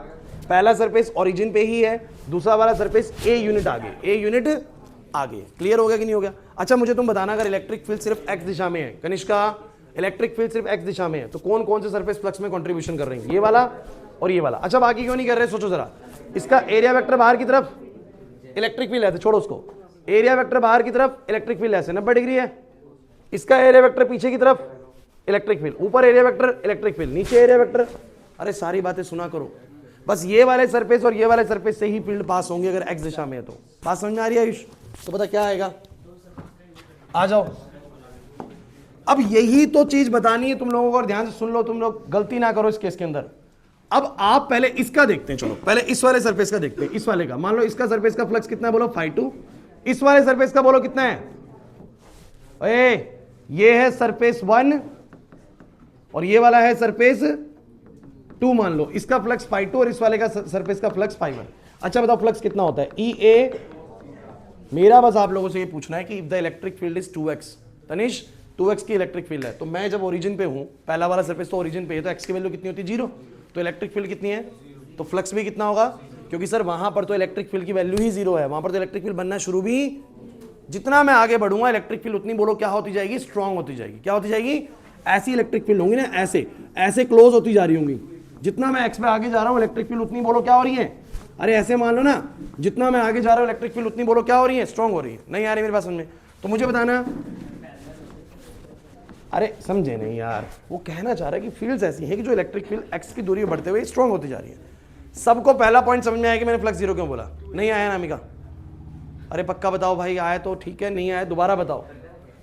पहला सरफेस ओरिजिन पे ही है, दूसरा वाला सरफेस ए यूनिट आगे, ए यूनिट आगे, क्लियर हो गया कि नहीं हो गया? अच्छा मुझे तुम बताना, अगर इलेक्ट्रिक फील्ड सिर्फ एक्स दिशा में है, कनिष्का इलेक्ट्रिक फील्ड सिर्फ एक्स दिशा में है, तो कौन कौन से सरफेस फ्लक्स में कंट्रीब्यूशन कर रही है? ये वाला और ये वाला। अच्छा बाकी क्यों नहीं कर रहे, सोचो जरा, इसका एरिया वेक्टर बाहर की तरफ इलेक्ट्रिक फील्ड है, तो छोड़ो उसको, एरिया वेक्टर बाहर की तरफ इलेक्ट्रिक फील्ड ऐसे 90 डिग्री है, इसका एरिया वेक्टर पीछे की तरफ इलेक्ट्रिक फील्ड, ऊपर एरिया वेक्टर इलेक्ट्रिक फील्ड, नीचे एरिया वेक्टर, अरे सारी बातें सुना करो, बस ये वाले सरफेस और ये वाले सरफेस से ही फील्ड पास होंगे अगर एक्स दिशा में है, तो बात समझ में आ रही है आयुष? तो पता क्या आएगा, आ जाओ, अब यही तो चीज बतानी है तुम लोगों को, और ध्यान से सुन लो, तुम लोग गलती ना करो इस केस के अंदर। अब आप पहले इसका देखते हैं, चलो पहले इस वाले सरफेस का देखते हैं, इस वाले का, मान लो इसका सरफेस का फ्लक्स कितना है, बोलो φ2, इस वाले सरफेस का बोलो कितना है, ये है सरफेस 1 और ये वाला है सरफेस 2, मान लो इसका फ्लक्स φ2 और इस वाले का सरफेस का फ्लक्स φ1। अच्छा बताओ फ्लक्स कितना होता है, EA, मेरा बस आप लोगों से ये पूछना है कि if the electric field is 2x, Tanish 2x की इलेक्ट्रिक फील्ड है, तो मैं जब ओरिजिन पे हूं, पहला वाला सरफेस तो ओरिजिन पे है, तो x की वैल्यू कितनी होती है, 0, तो इलेक्ट्रिक फील्ड कितनी है, तो फ्लक्स भी कितना होगा, क्योंकि सर वहां पर तो इलेक्ट्रिक फील्ड की वैल्यू ही 0 है, वहां पर तो इलेक्ट्रिक फील्ड बनना शुरू भी, जितना मैं आगे बढ़ूंगा इलेक्ट्रिक फील्ड उतनी बोलो क्या होती जाएगी, स्ट्रांग होती जाएगी, क्या होती जाएगी, ऐसी इलेक्ट्रिक फील्ड होंगी ना, ऐसे ऐसे क्लोज होती जा रही होंगी, जितना मैं एक्स पे आगे जा रहा हूं इलेक्ट्रिक फील्ड उतनी बोलो क्या हो रही है, अरे ऐसे मान लो ना, जितना मैं आगे जा रहा हूं इलेक्ट्रिक फील्ड उतनी बोलो क्या हो रही है, स्ट्रांग हो रही है। नहीं आ रही मेरे पास समझ में? तो मुझे बताना, अरे समझे नहीं यार, वो कहना चाह रहा है कि फील्ड्स ऐसी हैं कि जो इलेक्ट्रिक फील्ड एक्स की दूरी बढ़ते हुए स्ट्रांग होती जा रही है। सबको पहला पॉइंट समझ में आया कि मैंने फ्लक्स 0 क्यों बोला? नहीं आया नामिका? अरे पक्का बताओ भाई, आया तो ठीक है, नहीं आया दोबारा बताओ,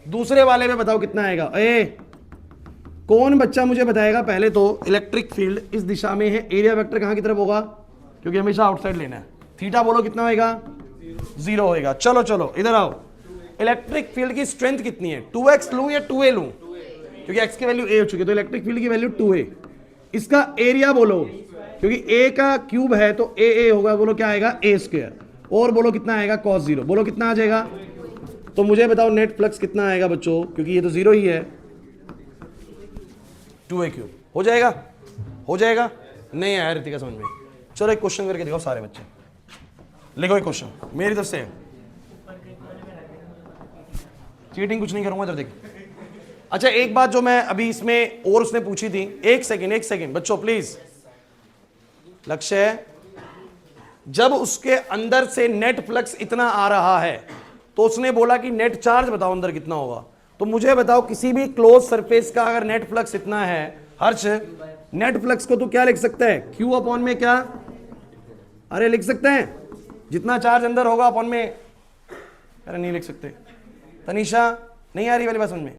दूसरे वाले में बताओ कितना आएगा। कौन बच्चा मुझे बताएगा पहले तो, इलेक्ट्रिक फील्ड इस दिशा में है, एरिया वेक्टर कहां की तरफ होगा, क्योंकि हमेशा आउटसाइड लेना है, थीटा बोलो कितना होएगा, 0 होएगा। चलो चलो इधर आओ, इलेक्ट्रिक फील्ड की स्ट्रेंथ कितनी है, 2x लूं या 2a लूं, क्योंकि x की वैल्यू a हो चुकी है, तो इलेक्ट्रिक फील्ड की वैल्यू 2a, इसका एरिया बोलो, क्योंकि a का क्यूब है तो a होगा, बोलो क्या आएगा, a², और बोलो कितना आएगा, cos 0, बोलो कितना आ जाएगा। तो मुझे बताओ नेट फ्लक्स कितना आएगा बच्चों, क्योंकि ये तो 0 ही है, 2a³ हो जाएगा, हो जाएगा। नहीं आया रितिका समझ में? चलो एक क्वेश्चन करके दिखाओ सारे बच्चे, लिखो एक क्वेश्चन मेरी तरफ से, चीटिंग कुछ नहीं करूंगा इधर देख। अच्छा एक बात जो मैं अभी इसमें और उसने पूछी थी, एक सेकंड बच्चों प्लीज, लक्ष्य है, जब उसके अंदर से नेट फ्लक्स इतना आ रहा है तो उसने बोला कि नेट चार्ज बताओ अंदर कितना होगा। तो मुझे बताओ किसी भी क्लोज सरफेस का अगर नेट फ्लक्स इतना है, हर्ष नेट फ्लक्स को तो क्या लिख सकता है, Q अपॉन में क्या, अरे लिख सकते हैं जितना चार्ज अंदर होगा अपॉन में, अरे नहीं लिख सकते। तनीषा नहीं आ रही वाली बात समझ में?